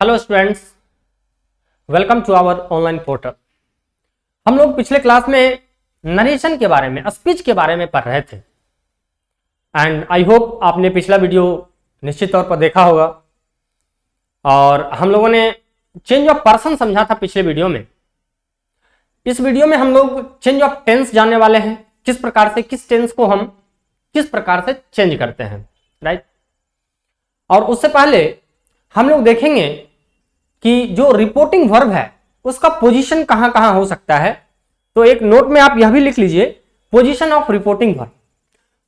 Hello students, welcome to our online portal. हम लोग पिछले क्लास में नरेशन के बारे में, स्पीच के बारे में पढ़ रहे थे एंड आई होप आपने पिछला वीडियो निश्चित तौर पर देखा होगा। और हम लोगों ने चेंज ऑफ पर्सन समझा था पिछले वीडियो में। इस वीडियो में हम लोग चेंज ऑफ टेंस जानने वाले हैं, किस प्रकार से किस टेंस को हम किस प्रकार से चेंज करते हैं, राइट। और उससे पहले हम लोग देखेंगे कि जो रिपोर्टिंग वर्ब है उसका पोजीशन कहां कहां हो सकता है। तो एक नोट में आप यह भी लिख लीजिए, पोजीशन ऑफ रिपोर्टिंग वर्ब।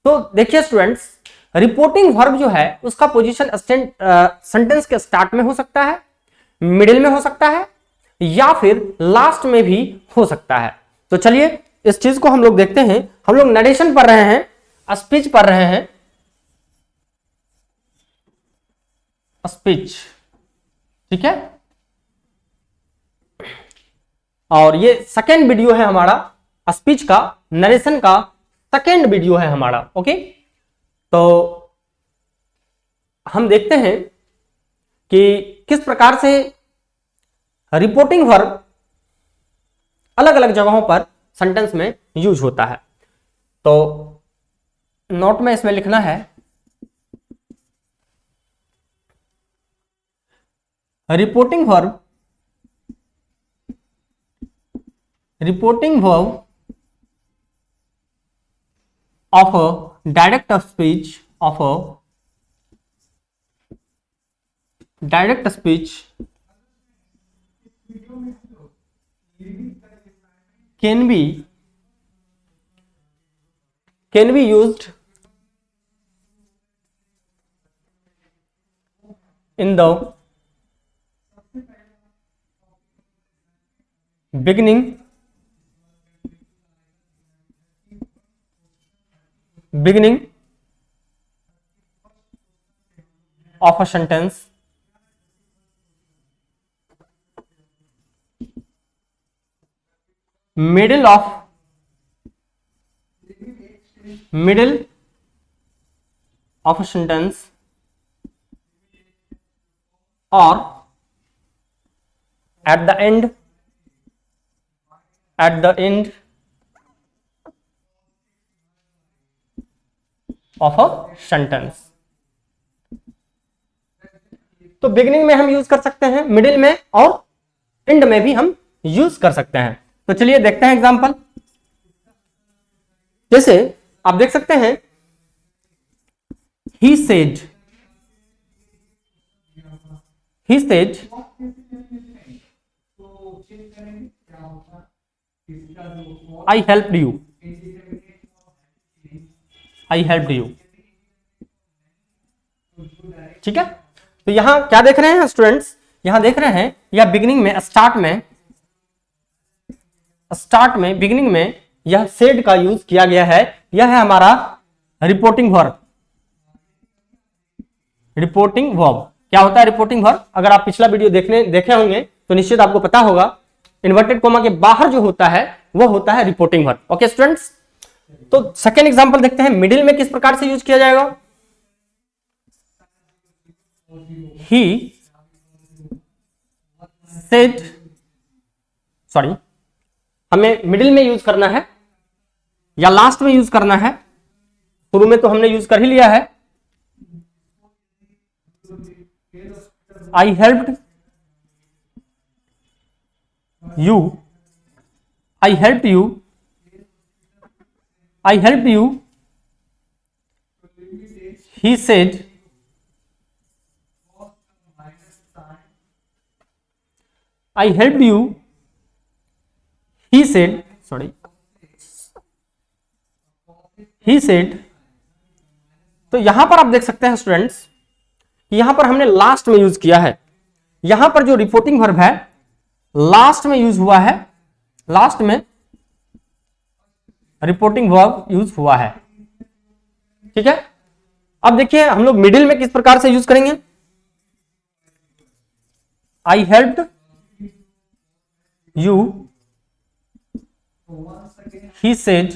तो देखिए स्टूडेंट्स, रिपोर्टिंग वर्ब जो है उसका पोजीशन सेंटेंस के स्टार्ट में हो सकता है, मिडिल में हो सकता है या फिर लास्ट में भी हो सकता है। तो चलिए इस चीज को हम लोग देखते हैं। हम लोग नरेशन पढ़ रहे हैं, स्पीच पढ़ रहे हैं, स्पीच, ठीक है। और ये सेकेंड वीडियो है हमारा, स्पीच का, नरेशन का सेकेंड वीडियो है हमारा, ओके। तो हम देखते हैं कि किस प्रकार से रिपोर्टिंग वर्ब अलग अलग जगहों पर सेंटेंस में यूज होता है। तो नोट में इसमें लिखना है, reporting verb of a direct speech can be used in the beginning of a sentence, middle of a sentence, or at the end of a sentence। तो बिगिनिंग में हम यूज कर सकते हैं, मिडिल में और एंड में भी हम यूज कर सकते हैं। तो चलिए देखते हैं एग्जांपल। जैसे आप देख सकते हैं, he said I helped you, ठीक है। तो यहां क्या देख रहे हैं स्टूडेंट्स, यहां देख रहे हैं यह बिगिनिंग में, बिगिनिंग में यह सेड का यूज किया गया है। यह है हमारा रिपोर्टिंग वर्ब। क्या होता है रिपोर्टिंग वर्ब? अगर आप पिछला वीडियो देखे होंगे तो निश्चित आपको पता होगा, इन्वर्टेड कोमा के बाहर जो होता है वो होता है रिपोर्टिंग वर्ब। ओके स्टूडेंट्स, तो सेकेंड एग्जांपल देखते हैं, मिडिल में किस प्रकार से यूज किया जाएगा। He said, हमें मिडिल में यूज करना है या लास्ट में यूज करना है? शुरू में तो हमने यूज कर ही लिया है। I helped you, he said I helped you, he said। तो यहां पर आप देख सकते हैं स्टूडेंट्स, यहां पर हमने लास्ट में यूज किया है। यहां पर जो रिपोर्टिंग वर्ब है लास्ट में यूज हुआ है, लास्ट में रिपोर्टिंग वर्ब यूज हुआ है, ठीक है। अब देखिए हम लोग मिडिल में किस प्रकार से यूज करेंगे। I helped you, he said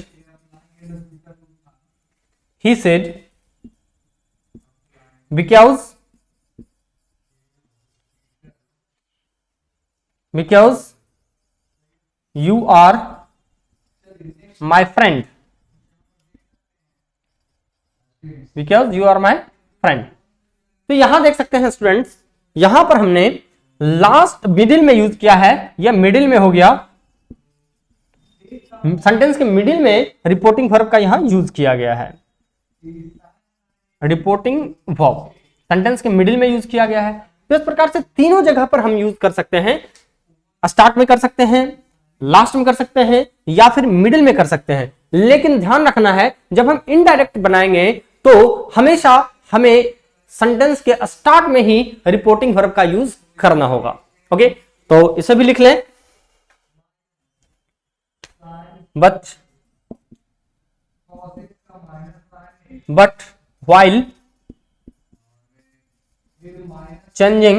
because because you are my friend, because you are my friend. तो यहां देख सकते हैं स्टूडेंट्स, यहां पर हमने लास्ट मिडिल में यूज किया है, या मिडिल में हो गया, सेंटेंस के मिडिल में रिपोर्टिंग वर्ब का यहां यूज किया गया है। रिपोर्टिंग वर्ब सेंटेंस के मिडिल में यूज किया गया है। तो इस प्रकार से तीनों जगह पर हम यूज कर सकते हैं, स्टार्ट में कर सकते हैं, लास्ट में कर सकते हैं, या फिर मिडिल में कर सकते हैं। लेकिन ध्यान रखना है, जब हम इनडायरेक्ट बनाएंगे तो हमेशा हमें सेंटेंस के स्टार्ट में ही रिपोर्टिंग वर्ब का यूज करना होगा। ओके, तो इसे भी लिख लें। but while changing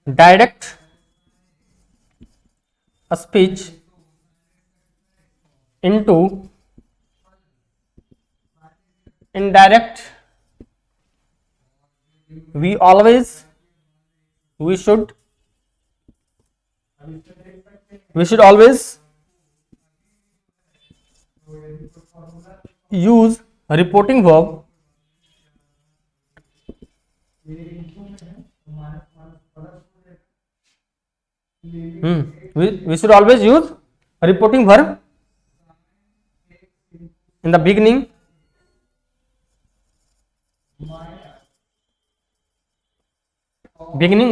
direct speech into indirect, we should always use reporting verb we should always use reporting verb in the beginning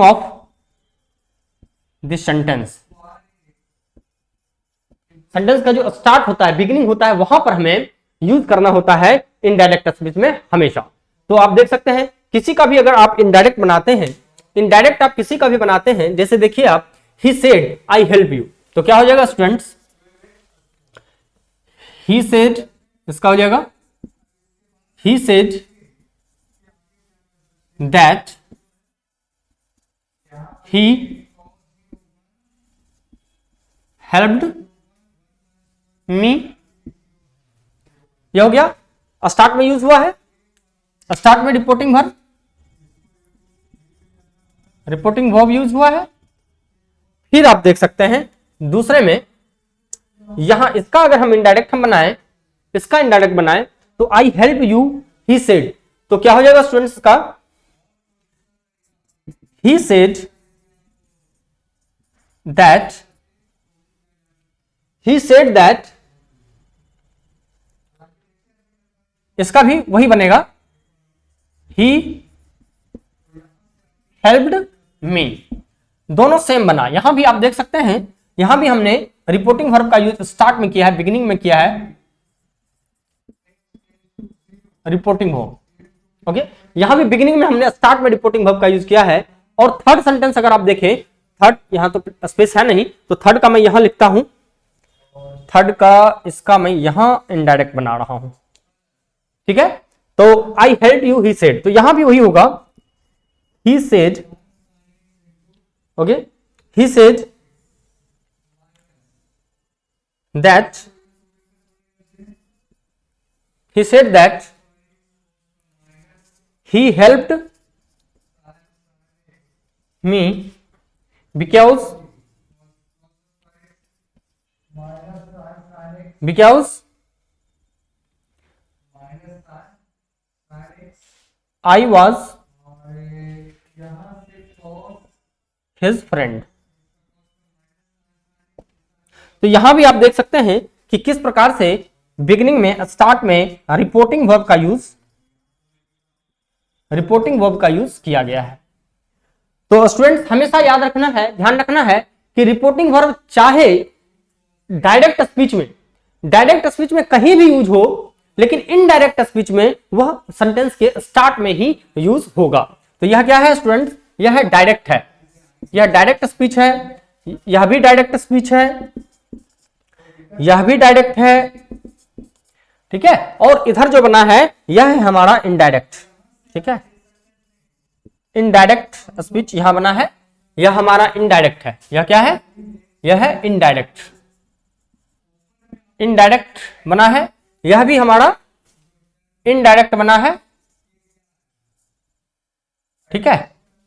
of this sentence। Sentence का जो स्टार्ट होता है, बिगिनिंग होता है, वहां पर हमें यूज करना होता है इनडायरेक्ट स्पीच में हमेशा। तो आप देख सकते हैं, किसी का भी अगर आप इनडायरेक्ट बनाते हैं, इनडायरेक्ट आप किसी का भी बनाते हैं, जैसे देखिए आप, ही सेड आई हेल्प यू, तो क्या हो जाएगा स्टूडेंट्स, ही सेड, इसका हो जाएगा ही said that he helped me, यह हो गया, स्टार्ट में यूज हुआ है, स्टार्ट में रिपोर्टिंग वर्ब यूज हुआ है। फिर आप देख सकते हैं दूसरे में, यहां इसका अगर हम इनडायरेक्ट बनाएं, इसका इनडायरेक्ट बनाएं, तो I help you he said, तो क्या हो जाएगा स्टूडेंट्स का, ही सेड दैट, इसका भी वही बनेगा, ही हेल्प्ड मी, दोनों सेम बना। यहां भी आप देख सकते हैं, यहां भी हमने रिपोर्टिंग वर्ब का यूज स्टार्ट में किया है, बिगिनिंग में किया है रिपोर्टिंग वर्ब। ओके, यहां भी बिगिनिंग में हमने स्टार्ट में रिपोर्टिंग वर्ब का यूज किया है। और थर्ड सेंटेंस अगर आप देखें, थर्ड यहां तो स्पेस है नहीं, तो थर्ड का मैं यहां लिखता हूं, थर्ड का इसका मैं यहां इनडायरेक्ट बना रहा हूं, ठीक है। तो I help you he said, तो यहां भी वही होगा, he said, okay, he said that he helped me because I was his friend। तो यहां भी आप देख सकते हैं कि किस प्रकार से बिगिनिंग में, स्टार्ट में रिपोर्टिंग वर्ब का यूज किया गया है। तो स्टूडेंट्स हमेशा याद रखना है, ध्यान रखना है कि रिपोर्टिंग वर्ब चाहे डायरेक्ट स्पीच में कहीं भी यूज हो, लेकिन इनडायरेक्ट स्पीच में वह सेंटेंस के स्टार्ट में ही यूज होगा। तो यह क्या है स्टूडेंट्स, यह डायरेक्ट है, यह डायरेक्ट स्पीच है, यह भी डायरेक्ट स्पीच है, यह भी डायरेक्ट है, ठीक है। और इधर जो बना है यह है हमारा इनडायरेक्ट, ठीक है, इनडायरेक्ट स्पीच यहां बना है, यह हमारा इनडायरेक्ट है। यह क्या है, यह है इनडायरेक्ट बना है, यह भी हमारा इनडायरेक्ट बना है, ठीक है।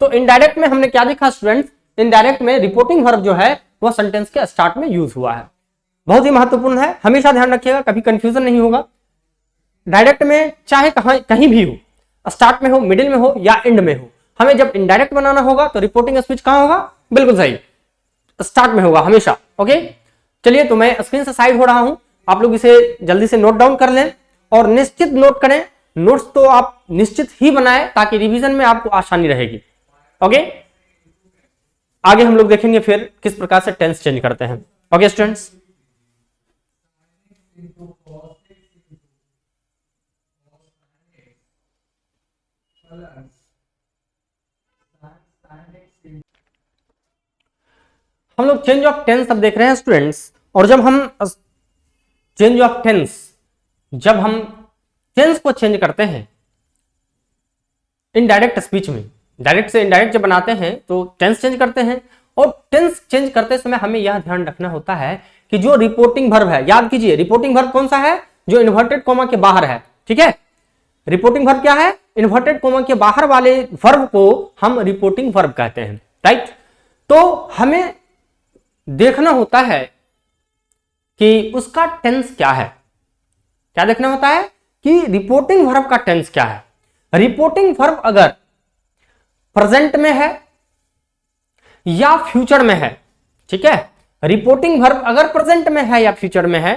तो इनडायरेक्ट में हमने क्या देखा स्टूडेंट्स, इनडायरेक्ट में रिपोर्टिंग वर्ब जो है वह सेंटेंस के स्टार्ट में यूज हुआ है। बहुत ही महत्वपूर्ण है, हमेशा ध्यान रखिएगा, कभी कंफ्यूजन नहीं होगा। डायरेक्ट में चाहे कहीं भी हो, स्टार्ट में हो, मिडिल में हो या एंड में हो, हमें जब इनडायरेक्ट बनाना होगा तो रिपोर्टिंग स्पीच कहां होगा, बिल्कुल सही, स्टार्ट में होगा हमेशा। ओके, चलिए तो मैं स्क्रीन से साइड हो रहा हूं, आप लोग इसे जल्दी से नोट डाउन कर लें और निश्चित नोट करें। नोट्स तो आप निश्चित ही बनाएं ताकि रिवीजन में आपको आसानी रहेगी। ओके, आगे हम लोग देखेंगे फिर किस प्रकार से टेंस चेंज करते हैं। ओके स्टूडेंट्स, हम लोग चेंज ऑफ टेंस अब देख रहे हैं स्टूडेंट्स। और जब हम चेंज ऑफ टेंस, जब हम टेंस को चेंज करते हैं इनडायरेक्ट स्पीच में, डायरेक्ट से इनडायरेक्ट जब बनाते हैं तो टेंस चेंज करते हैं। और टेंस चेंज करते समय हमें यह ध्यान रखना होता है कि जो रिपोर्टिंग वर्ब है, याद कीजिए रिपोर्टिंग वर्ब कौन सा है, जो इन्वर्टेड कॉमा के बाहर है। ठीक है, रिपोर्टिंग वर्ब क्या है, इन्वर्टेड कॉमा के बाहर वाले वर्ब को हम रिपोर्टिंग वर्ब कहते हैं। राइट, तो हमें देखना होता है कि उसका टेंस क्या है। क्या देखना होता है कि रिपोर्टिंग वर्ब का टेंस क्या है। रिपोर्टिंग वर्ब अगर प्रेजेंट में है या फ्यूचर में है, ठीक है, रिपोर्टिंग वर्ब अगर प्रेजेंट में है या फ्यूचर में है,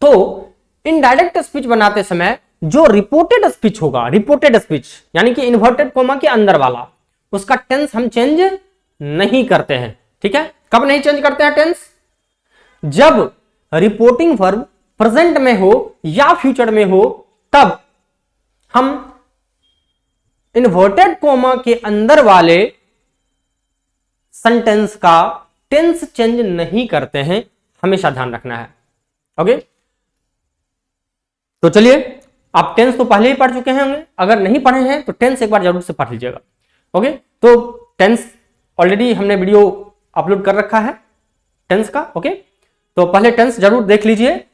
तो इनडायरेक्ट स्पीच बनाते समय जो रिपोर्टेड स्पीच होगा, रिपोर्टेड स्पीच यानी कि इन्वर्टेड कॉमा के अंदर वाला, उसका टेंस हम चेंज नहीं करते हैं। ठीक है, कब नहीं चेंज करते हैं टेंस, जब रिपोर्टिंग वर्ब प्रेजेंट में हो या फ्यूचर में हो, तब हम इन्वर्टेड कॉमा के अंदर वाले सेंटेंस का टेंस चेंज नहीं करते हैं, हमेशा ध्यान रखना है। ओके, तो चलिए, आप टेंस तो पहले ही पढ़ चुके होंगे, अगर नहीं पढ़े हैं तो टेंस एक बार जरूर से पढ़ लीजिएगा। ओके, तो टेंस ऑलरेडी हमने वीडियो अपलोड कर रखा है टेंस का। ओके, तो पहले टेंस जरूर देख लीजिए।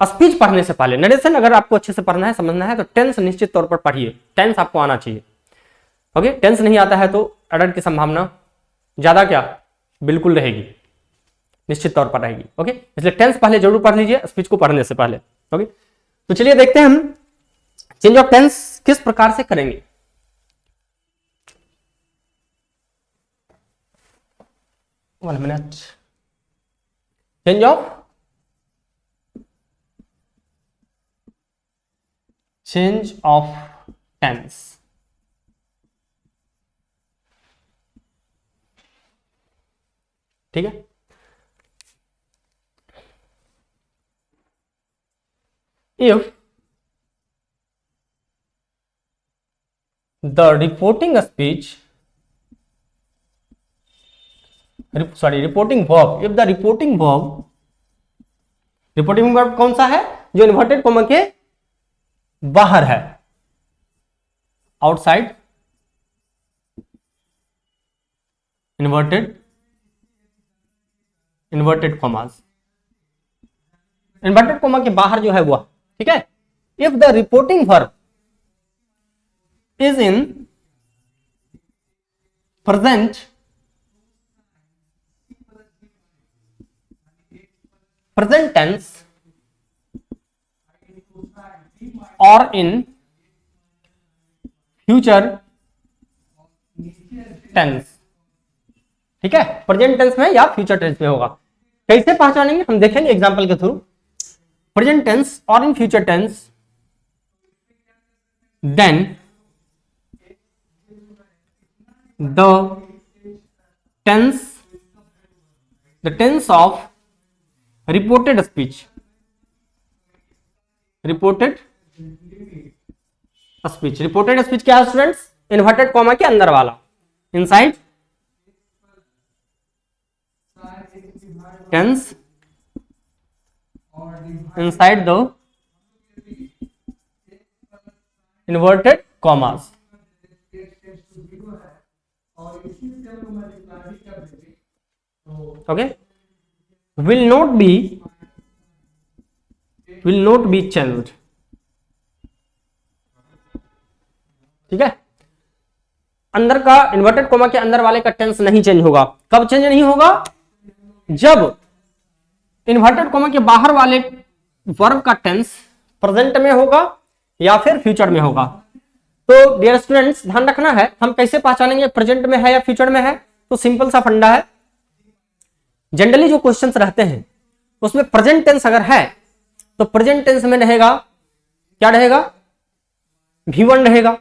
स्पीच पढ़ने से पहले, नरेशन अगर आपको अच्छे से पढ़ना है, समझना है, तो टेंस निश्चित तौर पर पढ़िए, टेंस आपको आना चाहिए। ओके, टेंस नहीं आता है तो एरर की संभावना ज्यादा क्या, बिल्कुल रहेगी, निश्चित तौर पर रहेगी। ओके, इसलिए टेंस पहले जरूर पढ़ लीजिए स्पीच को पढ़ने से पहले। ओके, तो चलिए देखते हैं हम चेंज ऑफ टेंस किस प्रकार से करेंगे। One minute, change of tense. ठीक है, if the reporting speech, reporting verb, if the reporting verb कौन सा है, जो इन्वर्टेड कॉमा के बाहर है, outside inverted commas, inverted comma के बाहर जो है वह, ठीक है। If the reporting verb is in present tense और इन फ्यूचर टेंस, ठीक है, प्रेजेंट टेंस में या फ्यूचर टेंस में होगा। कैसे पहचानेंगे हम देखेंगे एग्जांपल के थ्रू। प्रेजेंट टेंस और in future tense, then the tense of reported speech, reported speech क्या है स्टूडेंट्स, इन्वर्टेड कॉमा के अंदर वाला, inside tense, inside the inverted commas, okay, will not be changed, ठीक है। अंदर का इन्वर्टेड कोमा के अंदर वाले का टेंस नहीं चेंज होगा। कब चेंज नहीं होगा? जब इन्वर्टेड कोमा के बाहर वाले वर्ब का टेंस प्रेजेंट में होगा या फिर फ्यूचर में होगा। तो डियर स्टूडेंट्स, ध्यान रखना है, हम कैसे पहचानेंगे प्रेजेंट में है या फ्यूचर में है? तो सिंपल सा फंडा है, जनरली जो क्वेश्चंस रहते हैं उसमें प्रेजेंट टेंस अगर है तो प्रेजेंट टेंस में रहेगा, क्या रहेगा? V1 रहेगा,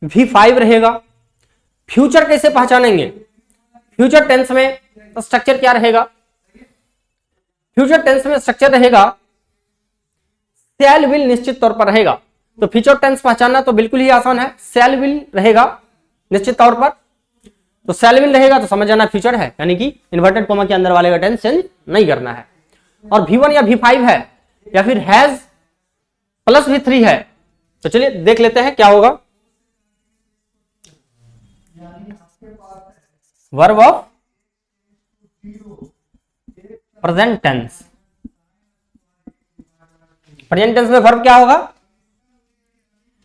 V5 रहेगा। फ्यूचर कैसे पहचानेंगे? फ्यूचर टेंस में स्ट्रक्चर क्या रहेगा? फ्यूचर टेंस में स्ट्रक्चर रहेगा शैल विल, निश्चित तौर पर रहेगा। तो फ्यूचर टेंस पहचानना तो बिल्कुल ही आसान है, शैल विल रहेगा निश्चित तौर पर। तो शैल विल रहेगा तो समझ जाना फ्यूचर है, यानी कि इन्वर्टेड कोमा के अंदर वाले का टेंस चेंज नहीं करना है। और V1 या V5 है या फिर हैज प्लस V3 है, तो चलिए देख लेते हैं क्या होगा। Verb of present tense, present tense में वर्ब क्या होगा?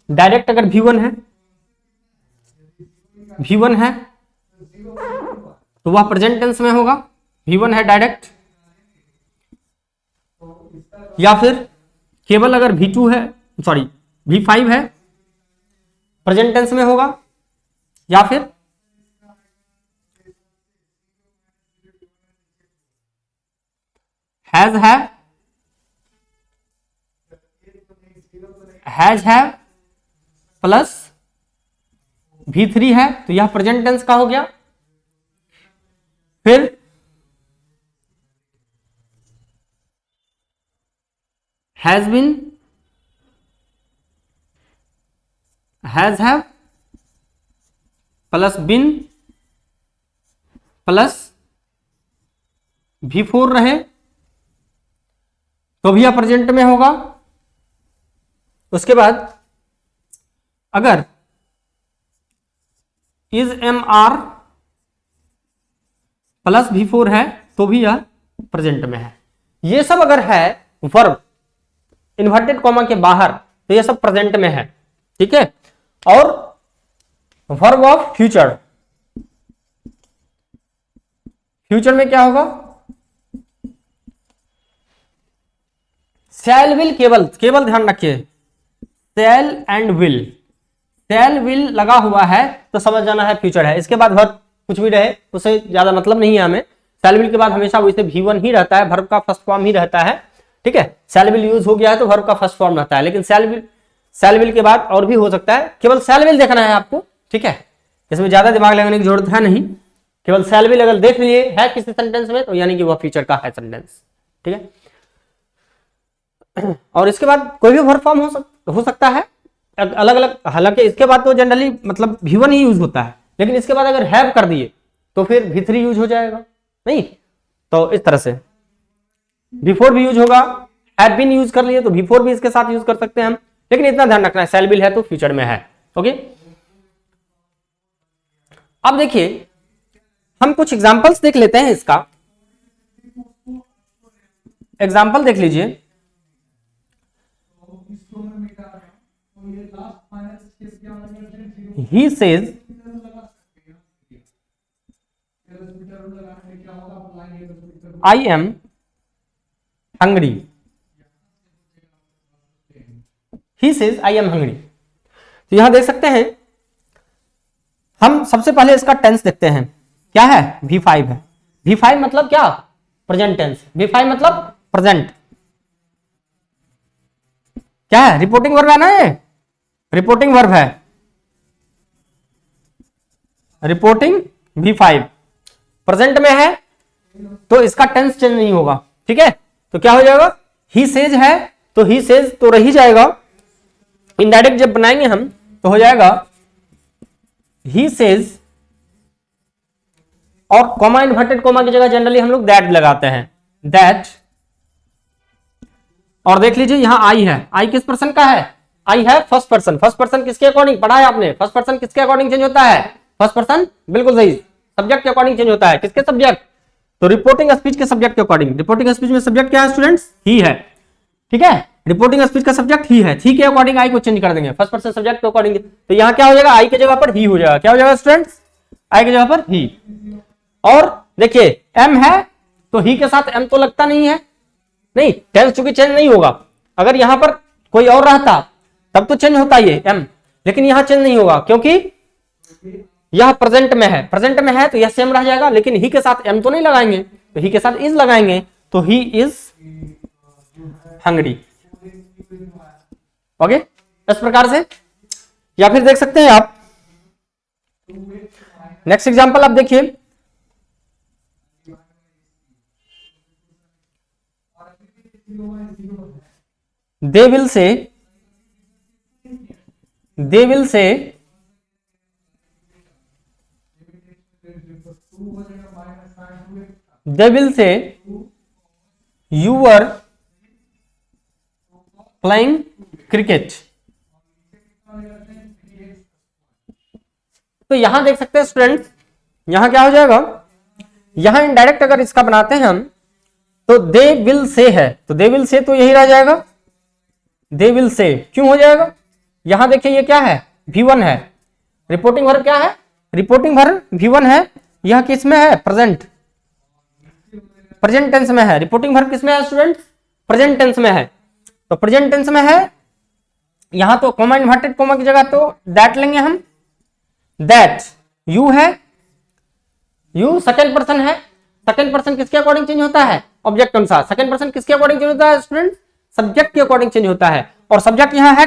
डायरेक्ट अगर V1 है तो वह प्रेजेंट टेंस में होगा, V1 है डायरेक्ट। या फिर केवल अगर V2 है, सॉरी V5 है, प्रेजेंट टेंस में होगा। या फिर हैज है प्लस V3 है, तो यह प्रेजेंट टेंस का हो गया। फिर has been, has have plus been plus V4 रहे तो भी यह प्रेजेंट में होगा। उसके बाद अगर इज MR प्लस V4 है तो भी यह प्रेजेंट में है। ये सब अगर है वर्ब इन्वर्टेड कॉमा के बाहर तो ये सब प्रेजेंट में है, ठीक है। और वर्ब ऑफ फ्यूचर, फ्यूचर में क्या होगा? शैल विल, केवल केवल ध्यान रखिए, शैल एंड विल, शैल विल लगा हुआ है तो समझ जाना है फ्यूचर है। इसके बाद वर्ब कुछ भी रहे उससे ज्यादा मतलब नहीं है हमें। शैल विल के बाद हमेशा वैसे V1 ही रहता है, वर्ब का फर्स्ट फॉर्म ही रहता है, ठीक है। शैल विल यूज हो गया है तो वर्ब का फर्स्ट फॉर्म रहता है, लेकिन शैल विल के बाद और भी हो सकता है। केवल शैल विल देखना है आपको, ठीक है। इसमें ज्यादा दिमाग लगाने की जरूरत है नहीं, केवल शैल विल अगर देख लिए है किसी सेंटेंस में तो यानी कि वह फ्यूचर का है सेंटेंस, ठीक है। और इसके बाद कोई भी वर्ब फॉर्म हो सकता है अलग अलग। हालांकि इसके बाद तो जनरली मतलब V1 ही यूज होता है, लेकिन इसके बाद अगर हैव कर दिए तो फिर V3 यूज हो जाएगा, नहीं तो इस तरह से V4 भी यूज होगा। हैव बीन यूज कर लिए तो V4 भी इसके साथ यूज कर सकते हैं हम, लेकिन इतना ध्यान रखना है शैल विल है तो फ्यूचर में है, ओके। अब देखिए हम कुछ एग्जांपल्स देख लेते हैं इसका। एग्जांपल देख लीजिए। He says I am hungry. He says I am hungry. तो यहां देख सकते हैं हम सबसे पहले इसका टेंस देखते हैं, क्या है? V5 है। V5 मतलब क्या? Present tense. V5 मतलब प्रेजेंट, क्या है? रिपोर्टिंग वर्ब है ना, ये रिपोर्टिंग वर्ब है। रिपोर्टिंग V5 प्रेजेंट में है तो इसका टेंस चेंज नहीं होगा, ठीक है। तो क्या हो जाएगा? ही सेज है तो ही सेज तो रह ही जाएगा। इनडायरेक्ट जब बनाएंगे हम तो हो जाएगा ही सेज, और कॉमा इन्वर्टेड कॉमा की जगह जनरली हम लोग दैट लगाते हैं, दैट। और देख लीजिए यहां आई है, आई किस पर्सन का है? आई है फर्स्ट पर्सन। फर्स्ट पर्सन किसके अकॉर्डिंग पढ़ा है आपने? फर्स्ट पर्सन किसके अकॉर्डिंग चेंज होता है? फर्स्ट पर्सन, बिल्कुल सही, सब्जेक्ट के अकॉर्डिंग चेंज होता है। किसके सब्जेक्ट? तो रिपोर्टिंग स्पीच के सब्जेक्ट के अकॉर्डिंग। रिपोर्टिंग स्पीच में सब्जेक्ट क्या है स्टूडेंट्स? ही है, ठीक है। रिपोर्टिंग स्पीच का सब्जेक्ट ही है, थी के अकॉर्डिंग आई को चेंज कर देंगे, फर्स्ट पर्सन सब्जेक्ट के अकॉर्डिंग। तो यहाँ क्या हो जाएगा, आई की जगह पर ही हो जाएगा। क्या हो जाएगा स्टूडेंट्स, आई की जगह पर ही। और देखिए एम है तो ही के साथ एम तो लगता नहीं है, नहीं, टेंस चूंकि चेंज नहीं होगा। अगर यहां पर कोई और रहता तब तो चेंज होता ये एम, लेकिन यहां चेंज नहीं होगा क्योंकि यह प्रेजेंट में है, प्रेजेंट में है तो यह सेम रह जाएगा। लेकिन ही के साथ एम तो नहीं लगाएंगे, तो ही के साथ इज लगाएंगे, तो ही इज हंगरी। ओके, इस प्रकार से। या फिर देख सकते हैं आप नेक्स्ट एग्जांपल, आप देखिए they will say they will say they will say you were playing cricket। तो यहां देख सकते हैं स्टूडेंट्स, यहां क्या हो जाएगा, यहां इनडायरेक्ट अगर इसका बनाते हैं हम तो दे विल से है, तो दे विल से तो यही रह जाएगा, दे विल से क्यों हो जाएगा। यहां देखिए ये क्या है, V1 है, रिपोर्टिंग वर्ब क्या है, रिपोर्टिंग वर्ब V1 है। यह किस में है, प्रेजेंट, प्रेजेंट टेंस में है। रिपोर्टिंग वर्ब किस में है स्टूडेंट्स, प्रेजेंट टेंस में है। तो प्रेजेंट टेंस में है, यहां तो कॉमा इन्वर्टेड कॉमा की जगह तो दैट लेंगे हम, दैट यू है, यू सेकेंड पर्सन है। सेकेंड पर्सन किसके अकॉर्डिंग चेंज होता है, ऑब्जेक्ट अनुसार। सेकेंड पर्सन किसके अकॉर्डिंग चेंज होता है स्टूडेंट, सब्जेक्ट के अकॉर्डिंग चेंज होता है। और सब्जेक्ट यहां है,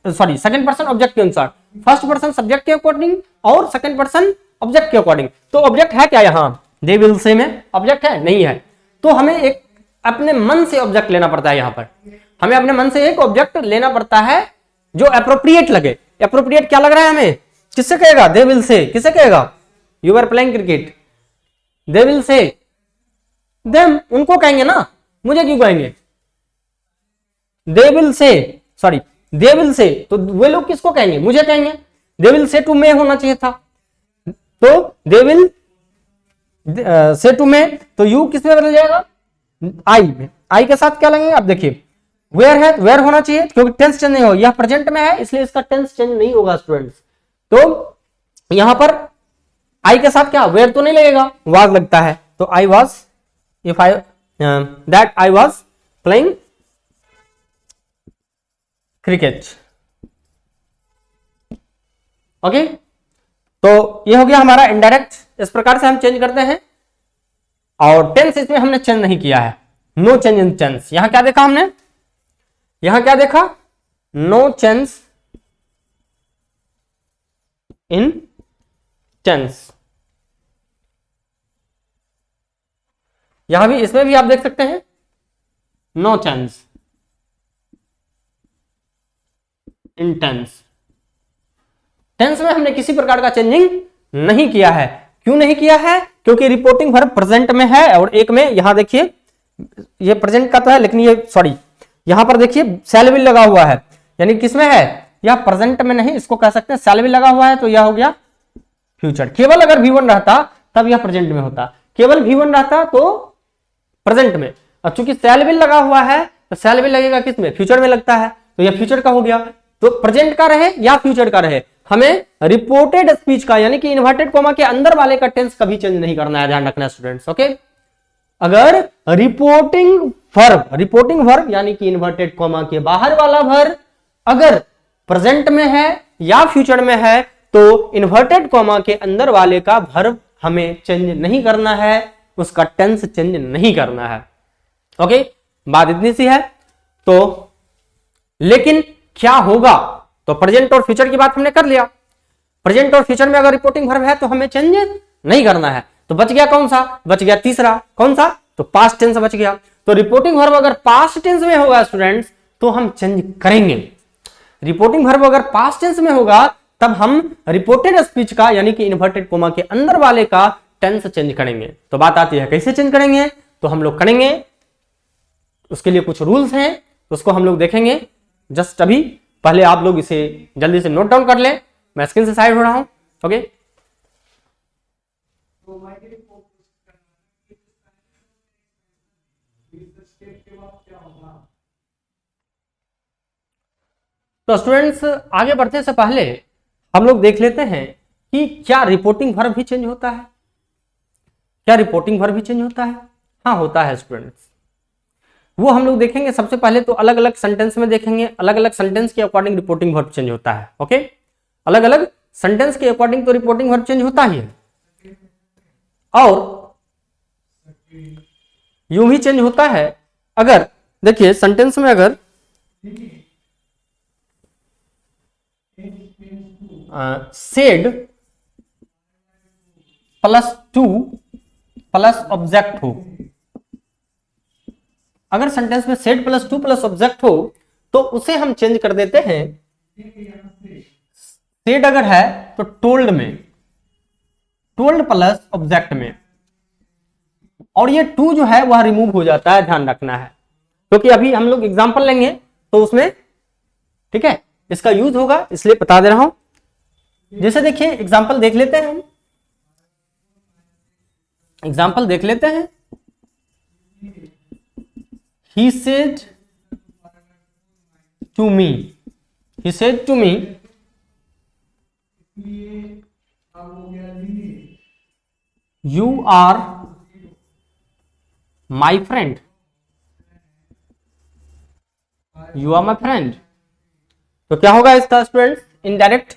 सॉरी, सेकेंड पर्सन ऑब्जेक्ट के अनुसार, फर्स्ट पर्सन सब्जेक्ट के अकॉर्डिंग और सेकेंड पर्सन ऑब्जेक्ट के अकॉर्डिंग। तो ऑब्जेक्ट है क्या यहां, दे विल से में ऑब्जेक्ट है, नहीं है। तो हमें एक अपने मन से ऑब्जेक्ट लेना पड़ता है, यहां पर हमें अपने मन से एक ऑब्जेक्ट लेना पड़ता है जो अप्रोप्रिएट लगे। अप्रोप्रिएट क्या लग रहा है हमें, किससे कहेगा, दे विल से, किससे कहेगा, you are playing cricket, they will say them, उनको कहेंगे ना, मुझे क्यों कहेंगे, they will say, sorry, they will say, तो वे लोग किसको कहेंगे, मुझे कहेंगे। दे विल से टू मे होना चाहिए था, तो दे विल से टू मे, तो यू किस में बदल जाएगा, आई में। आई के साथ क्या लगेंगे, अब देखिए वेयर है, वेयर होना चाहिए क्योंकि टेंस चेंज नहीं होगा, यह प्रेजेंट में है इसलिए इसका टेंस चेंज नहीं होगा स्टूडेंट्स। तो यहां पर आई के साथ क्या, वेयर तो नहीं लगेगा, वाज लगता है। तो I was, if I that I was playing cricket. Okay, तो ये हो गया हमारा इनडायरेक्ट, इस प्रकार से हम चेंज करते हैं। और टेंस इसमें हमने चेंज नहीं किया है, नो चेंज इन टेंस। यहां क्या देखा हमने, यहां क्या देखा, नो चेंज इन टेंस। यहां भी, इसमें भी आप देख सकते हैं no change in tense. Tense में हमने किसी प्रकार का चेंजिंग नहीं किया है। क्यों नहीं किया है, क्योंकि रिपोर्टिंग वर्ब प्रेजेंट में है और एक में, यहां देखिए ये प्रेजेंट का तो है लेकिन ये, सॉरी, यहां पर देखिए शैल विल लगा हुआ है, यानी किसमें है, यह प्रेजेंट में नहीं, इसको कह सकते हैं शैल विल लगा हुआ है, तो यह हो गया फ्यूचर। केवल अगर V1 रहता तब यह प्रेजेंट में होता, केवल V1 रहता तो प्रेजेंट में। अब चूंकि शैल विल लगा हुआ है तो शैल विल लगेगा किसमें, फ्यूचर में लगता है, तो यह फ्यूचर का हो गया। तो प्रेजेंट का रहे या फ्यूचर का रहे, हमें रिपोर्टेड स्पीच का यानी कि इन्वर्टेड कॉमा के अंदर वाले का टेंस कभी चेंज नहीं करना है, ध्यान रखना स्टूडेंट्स। ओके, अगर रिपोर्टिंग वर्ब यानी कि इन्वर्टेड कॉमा के बाहर वाला वर्ब अगर प्रेजेंट में है या फ्यूचर में है तो इन्वर्टेड कॉमा के अंदर वाले का वर्ब हमें चेंज नहीं करना है, उसका टेंस चेंज नहीं करना है। ओके, बात इतनी सी है। तो लेकिन क्या होगा, तो प्रेजेंट और फ्यूचर की बात हमने कर लिया। प्रेजेंट और फ्यूचर में अगर रिपोर्टिंग वर्ब है तो हमें चेंज नहीं करना है, तो बच गया कौन सा, बच गया तीसरा, कौन सा, तो पास्ट टेंस बच गया। तो रिपोर्टिंग वर्ब अगर पास्ट टेंस में होगा स्टूडेंट्स तो हम चेंज करेंगे। रिपोर्टिंग वर्ब अगर पास्ट टेंस में होगा तब हम रिपोर्टेड स्पीच का यानी कि इन्वर्टेड कोमा के अंदर वाले का टेंस चेंज करेंगे। तो बात आती है कैसे चेंज करेंगे, तो हम लोग करेंगे, उसके लिए कुछ रूल्स हैं, तो उसको हम लोग देखेंगे जस्ट अभी। पहले आप लोग इसे जल्दी से नोट डाउन कर लें, मैं स्क्रीन से साइड हो रहा हूं। ओके, तो स्टूडेंट्स आगे बढ़ने से पहले हम लोग देख लेते हैं कि क्या रिपोर्टिंग वर्ब भी चेंज होता है। क्या रिपोर्टिंग वर्ब भी चेंज होता है? हाँ होता है स्टूडेंट्स। वो हम लोग देखेंगे। सबसे पहले तो अलग अलग सेंटेंस में देखेंगे, अलग अलग सेंटेंस के अकॉर्डिंग रिपोर्टिंग वर्ब चेंज होता है। ओके, अलग अलग सेंटेंस के अकॉर्डिंग तो रिपोर्टिंग वर्ब चेंज होता ही है, और यूं भी चेंज होता है। अगर देखिए सेंटेंस में अगर said plus two plus object हो, अगर सेंटेंस में said plus two plus object हो तो उसे हम चेंज कर देते हैं। सेड अगर है तो टोल्ड में, टोल्ड प्लस ऑब्जेक्ट में, और ये टू जो है वह रिमूव हो जाता है, ध्यान रखना है, क्योंकि अभी हम लोग एग्जांपल लेंगे तो उसमें ठीक है इसका यूज होगा, इसलिए बता दे रहा हूं। जैसे देखिए एग्जांपल देख लेते हैं, हम एग्जांपल देख लेते हैं। He said to me, he said to me, you are my friend, you are my friend। तो क्या होगा इसका स्टूडेंट्स? इनडायरेक्ट।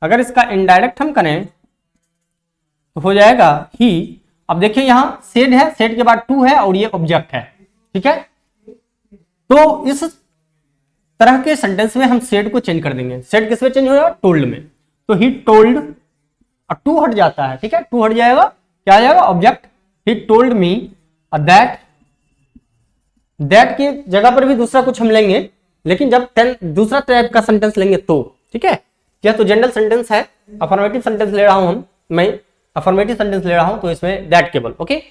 अगर इसका इनडायरेक्ट हम करें तो हो जाएगा ही। अब देखिए यहां सेड है, सेड के बाद टू है और ये ऑब्जेक्ट है, ठीक है। तो इस तरह के सेंटेंस में हम सेड को चेंज कर देंगे। सेड किस में चेंज होगा? टोल्ड में। तो ही टोल्ड, और टू हट जाता है, ठीक है, टू हट जाएगा, क्या आ जाएगा? Object. He told me that, that की जगह पर भी दूसरा कुछ हम लेंगे, लेकिन जब दूसरा टाइप का सेंटेंस लेंगे तो, ठीक है। यह तो जनरल सेंटेंस है, अफर्मेटिव सेंटेंस ले रहा हूं मैं अफर्मेटिव सेंटेंस ले रहा हूं, तो इसमें दैट केवल। ओके,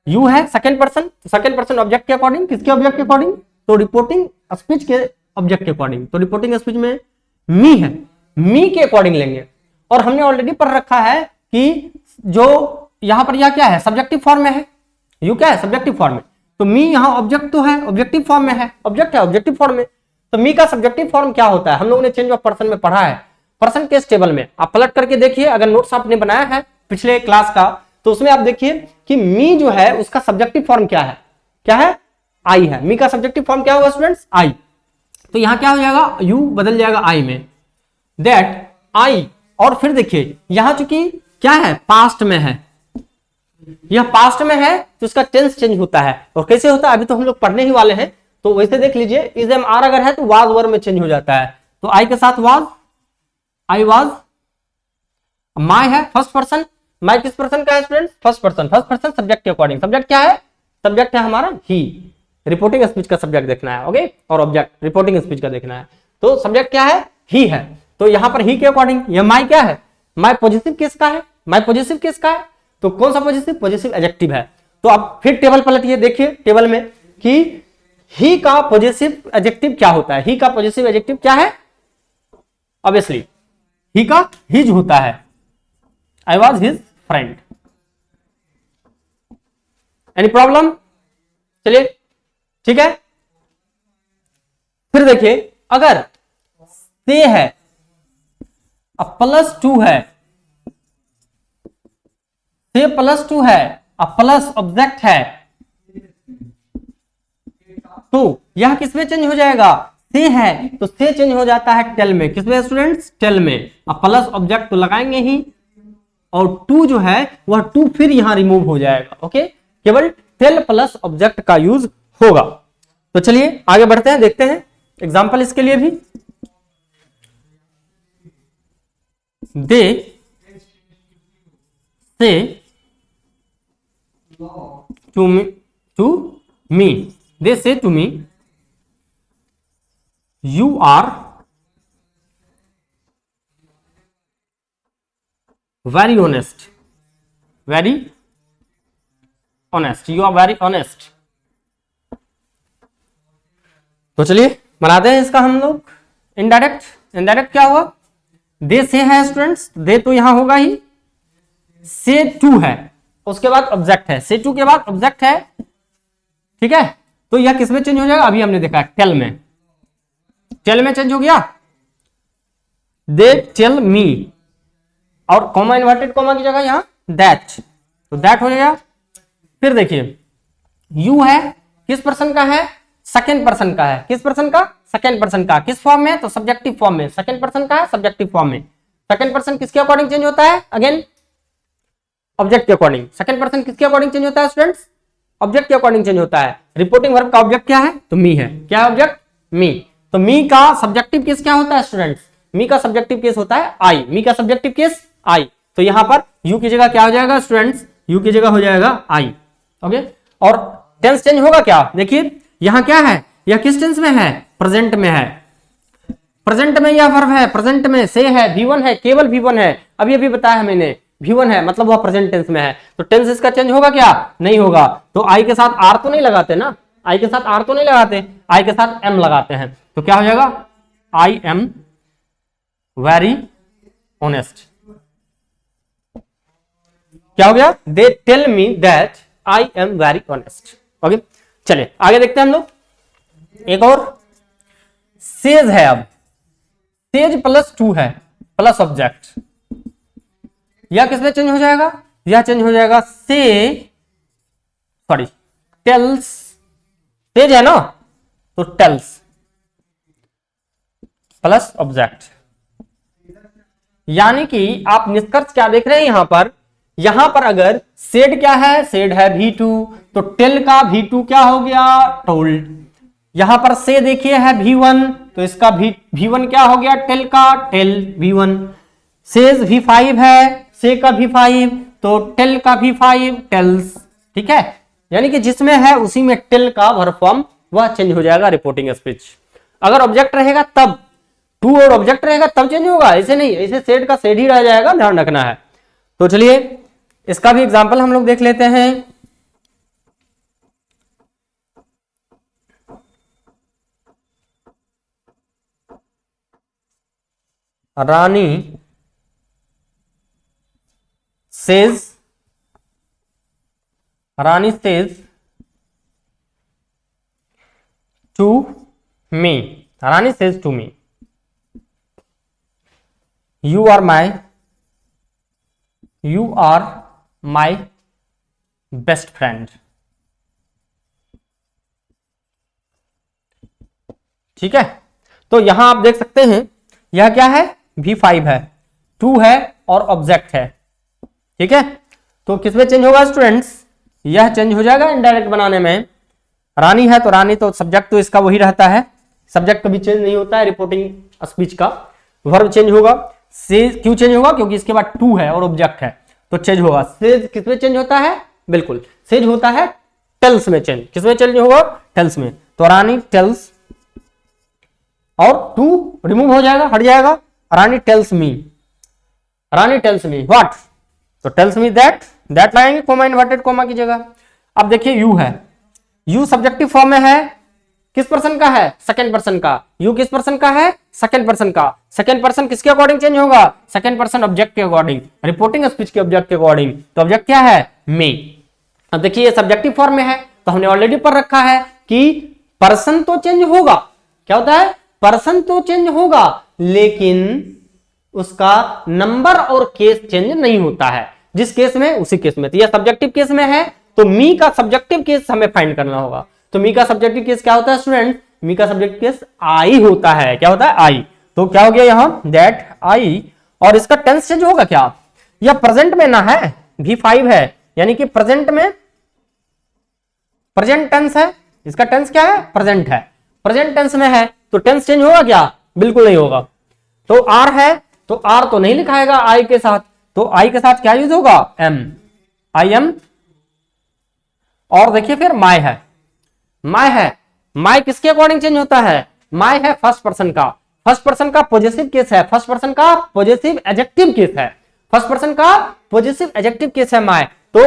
यू है second person, second person object के अकॉर्डिंग, किसके ऑब्जेक्ट के अकॉर्डिंग? तो रिपोर्टिंग स्पीच के ऑब्जेक्ट के अकॉर्डिंग। तो रिपोर्टिंग स्पीच में मी है, मी के अकॉर्डिंग लेंगे। और हमने ऑलरेडी पढ़ रखा है कि जो यहां पर यह क्या है? सब्जेक्टिव फॉर्म में है। यू क्या है? सब्जेक्टिव फॉर्म में। तो मी यहां ऑब्जेक्ट तो है, ऑब्जेक्टिव फॉर्म में है, ऑब्जेक्ट है ऑब्जेक्टिव फॉर्म में। तो मी का सब्जेक्टिव फॉर्म क्या होता है? हम लोगों ने चेंज ऑफ पर्सन में पढ़ा है, पर्सन केस टेबल में। आप पलट करके देखिए, अगर नोट्स आपने बनाया है पिछले क्लास का, तो उसमें आप देखिए कि मी जो है उसका सब्जेक्टिव फॉर्म क्या है? क्या है? आई है। मी का सब्जेक्टिव फॉर्म क्या होगा स्टूडेंट्स? आई। तो यहां क्या हो जाएगा? यू बदल जाएगा आई में, दैट आई। और फिर देखिए यहां चूंकि क्या है? पास्ट में है, यह पास्ट में है तो इसका टेंस चेंज होता है। और कैसे होता है अभी तो हम लोग पढ़ने ही वाले हैं, तो वैसे देख लीजिए। इज एम आर अगर है तो वाज वर में चेंज हो जाता है। तो आई के साथ वाज, आई वाज। माई है फर्स्ट पर्सन, माई किस पर्सन का है students? First person. First person subject के अकॉर्डिंग, सब्जेक्ट क्या है? सब्जेक्ट है हमारा ही। रिपोर्टिंग स्पीच का सब्जेक्ट देखना है, ओके, और ऑब्जेक्ट रिपोर्टिंग स्पीच का देखना है। तो सब्जेक्ट क्या है? ही है। तो यहां पर ही के अकॉर्डिंग यह माई क्या है? माई पॉजिटिव किसका है? माई पॉजिटिव किसका है? तो कौन सा पॉजिटिव? पॉजिटिव एडजेक्टिव है। तो आप फिर टेबल पलटिए, देखिए टेबल में कि ही का पॉजिटिव एडजेक्टिव क्या होता है। ही का पॉजिटिव एडजेक्टिव क्या है? ऑब्वियसली ही का हिज होता है। I was his friend. Any problem? चलिए ठीक है। फिर देखिए अगर से है अब प्लस टू है, से प्लस टू है अब प्लस ऑब्जेक्ट है, तो यह किसमें चेंज हो जाएगा? से है तो से चेंज हो जाता है टेल में। किसमें स्टूडेंट्स? टेल में। अब प्लस ऑब्जेक्ट तो लगाएंगे ही, और टू जो है वह टू फिर यहां रिमूव हो जाएगा। ओके, केवल टेल प्लस ऑब्जेक्ट का यूज होगा। तो चलिए आगे बढ़ते हैं, देखते हैं एग्जांपल इसके लिए भी। दे say to me, they say to me, you are very honest, very honest, you are very honest. तो चलिए बनाते हैं इसका हम लोग इनडायरेक्ट। इनडायरेक्ट क्या हुआ? दे से है स्टूडेंट्स, दे तो यहां होगा ही, से टू है, उसके बाद ऑब्जेक्ट है, से टू के बाद ऑब्जेक्ट है, ठीक है। तो यह किसमें चेंज हो जाएगा? अभी हमने देखा टेल में। टेल में चेंज हो गया, दे टेल मी, और कॉमा इन्वर्टेड कॉमा की जगह यहां दैट, तो दैट हो गया। फिर देखिए यू है, किस पर्सन का है, सेकेंड पर्सन का है, किस पर्सन का, सेकेंड पर्सन का, किस फॉर्म में, तो सब्जेक्टिव फॉर्म में, सेकेंड पर्सन का है सब्जेक्टिव फॉर्म में। सेकेंड पर्सन किसके अकॉर्डिंग चेंज होता है, अगेन ऑब्जेक्ट के अकॉर्डिंग। सेकेंड पर्सन किसके अकॉर्डिंग चेंज होता है स्टूडेंट्स, ऑब्जेक्ट के अकॉर्डिंग चेंज होता है। रिपोर्टिंग वर्ब का ऑब्जेक्ट क्या है, तो मी है, क्या है ऑब्जेक्ट, मी। तो मी का सब्जेक्टिव केस क्या होता है स्टूडेंट्स, मी का सब्जेक्टिव केस होता है आई, मी का सब्जेक्टिव केस आई। तो यहां पर यू की जगह क्या हो जाएगा स्टूडेंट्स, यू की जगह हो जाएगा आई। ओके, और टेंस चेंज होगा क्या, देखिए यहां क्या है, यह किस टेंस में है, प्रेजेंट में है। प्रेजेंट में यह वर्ब है, प्रेजेंट में से है, V1 है, केवल V1 है, अभी अभी बताया है मैंने, V1 है मतलब वह प्रेजेंट टेंस में है। तो टेंस इसका चेंज होगा क्या, नहीं होगा। तो आई के साथ आर तो नहीं लगाते ना, आई के साथ आर तो नहीं लगाते, आई के साथ एम लगाते हैं। तो क्या हो जाएगा, आई एम वेरी ऑनेस्ट। क्या हो गया, they tell me that I am very honest. Okay, चलिए आगे देखते हैं हम लोग। एक और सेज है, अब सेज प्लस टू है प्लस ऑब्जेक्ट, यह किसमें चेंज हो जाएगा, यह चेंज हो जाएगा से, सॉरी टेल्स, सेज है ना तो टेल्स प्लस ऑब्जेक्ट। यानी कि आप निष्कर्ष क्या देख रहे हैं यहां पर अगर सेड क्या है, सेड है V2, तो टेल का V2 क्या हो गया, टोल्ड। यहां पर से देखिए है V1, तो इसका V1 क्या हो गया, टेल का टेल V1। सेज V5 है, से का V5, तो टेल का V5 टेल्स। ठीक है, यानी कि जिसमें है उसी में टेल का वर्ब फॉर्म वह चेंज हो जाएगा रिपोर्टिंग स्पीच। अगर ऑब्जेक्ट रहेगा तब, टू और ऑब्जेक्ट रहेगा तब चेंज होगा, ऐसे नहीं, ऐसे सेड का सेड ही रह जाएगा, ध्यान रखना है। तो चलिए इसका भी एग्जांपल हम लोग देख लेते हैं। Rani says, Rani says to me, Rani says to me, you are my best friend. ठीक है, तो यहां आप देख सकते हैं यह क्या है, V5 है, 2 है और ऑब्जेक्ट है। ठीक है, तो किसमें चेंज होगा स्टूडेंट्स, यह चेंज हो जाएगा इनडायरेक्ट बनाने में। रानी है तो रानी, तो सब्जेक्ट तो इसका वही रहता है, सब्जेक्ट कभी चेंज नहीं होता है रिपोर्टिंग स्पीच का। वर्ब चेंज होगा, से क्यों चेंज होगा, क्योंकि इसके बाद 2 है और ऑब्जेक्ट है, तो चेंज होगा। सेज किसमें चेंज होता है, बिल्कुल सेज होता है टेल्स में चेंज, किसमें चेंज होगा, टेल्स में। तो रानी टेल्स, और 2 रिमूव हो जाएगा, हट जाएगा, Rani tells me, Rani tells me what, तो टेल्स मी दैट, दैट लगाएंगे कोमा इन्वर्टेड कोमा की जगह। अब देखिए यू है, यू सब्जेक्टिव फॉर्म में है, किस पर्सन का है, सेकंड पर्सन का। यू किस पर्सन का है, सेकंड पर्सन का। सेकंड पर्सन किसके अकॉर्डिंग चेंज होगा, सेकंड पर्सन ऑब्जेक्ट के अकॉर्डिंग, रिपोर्टिंग स्पीच के ऑब्जेक्ट के अकॉर्डिंग। तो ऑब्जेक्ट क्या है, मी। अब देखिए ये सब्जेक्टिव फॉर्म में है, तो हमने ऑलरेडी पढ़ रखा है कि पर्सन तो चेंज होगा, क्या होता है, पर्सन तो चेंज होगा, लेकिन उसका नंबर और केस चेंज नहीं होता है, जिस केस में उसी केस में। तो यह सब्जेक्टिव केस में है, तो मी का सब्जेक्टिव केस हमें फाइंड करना होगा। तो मी का सब्जेक्टिव केस क्या होता है स्टूडेंट, मी का सब्जेक्टिव केस आई होता है, क्या होता है, आई। तो क्या हो गया यहां, दैट आई, और इसका टेंस चेंज होगा क्या, यह प्रेजेंट में ना है, V5 है, यानी कि प्रेजेंट में, प्रेजेंट टेंस है, इसका टेंस क्या है, प्रेजेंट है, प्रेजेंट टेंस में है, तो टेंस चेंज होगा क्या, बिल्कुल नहीं होगा। तो आर है, तो आर तो नहीं लिखाएगा आई के साथ, तो आई के साथ क्या यूज होगा, एम, आई एम। और देखिए फिर माय है, माय है, माय किसके अकॉर्डिंग चेंज होता है, माय है फर्स्ट पर्सन का, फर्स्ट पर्सन का पॉजिटिव केस है, फर्स्ट पर्सन का पॉजिटिव एडजेक्टिव केस है, फर्स्ट पर्सन का पॉजिटिव एडजेक्टिव केस है माय। तो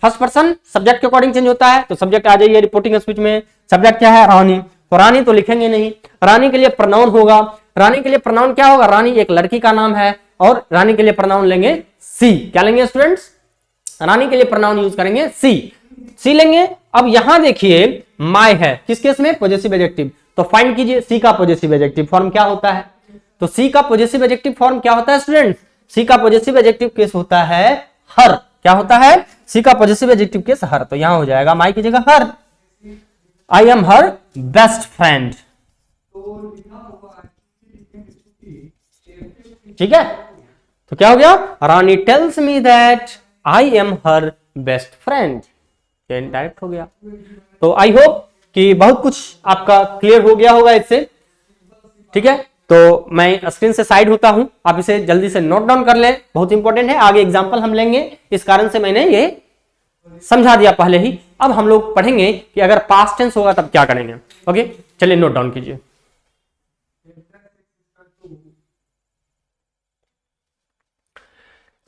फर्स्ट पर्सन सब्जेक्ट के अकॉर्डिंग चेंज होता है, तो सब्जेक्ट आ जाइए रिपोर्टिंग स्पीच में, सब्जेक्ट क्या है, रानी, तो रानी तो लिखेंगे नहीं, रानी के लिए प्रोनाउन होगा, रानी के लिए प्रोनाउन क्या होगा, रानी एक लड़की का नाम है, और रानी के लिए प्रोनाउन लेंगे सी। क्या लेंगे स्टूडेंट्स, रानी के लिए प्रोनाउन यूज करेंगे सी, सी लेंगे। अब यहां देखिए माय है, किस केस में, पॉजिटिव एडजेक्टिव, तो फाइंड कीजिए सी का पॉजिटिव एडजेक्टिव फॉर्म क्या होता है। तो सी का पॉजिटिव एडजेक्टिव फॉर्म क्या होता है स्टूडेंट? सी का पॉजिटिव एडजेक्टिव केस होता है हर। क्या होता है? सी का पॉजिटिव एडजेक्टिव केस हर। तो यहां हो जाएगा माई की जगह her. I am her best friend. ठीक है, तो क्या हो गया? Rani tells me that I am her best friend. Direct हो गया। तो आई होप कि बहुत कुछ आपका क्लियर हो गया होगा इससे। ठीक है, तो मैं स्क्रीन से साइड होता हूं, आप इसे जल्दी से नोट डाउन कर लें, बहुत इंपॉर्टेंट है, आगे एग्जाम्पल हम लेंगे, इस कारण से मैंने ये समझा दिया पहले ही। अब हम लोग पढ़ेंगे कि अगर पास्ट टेंस होगा तब क्या करेंगे। ओके, चलिए नोट डाउन कीजिए।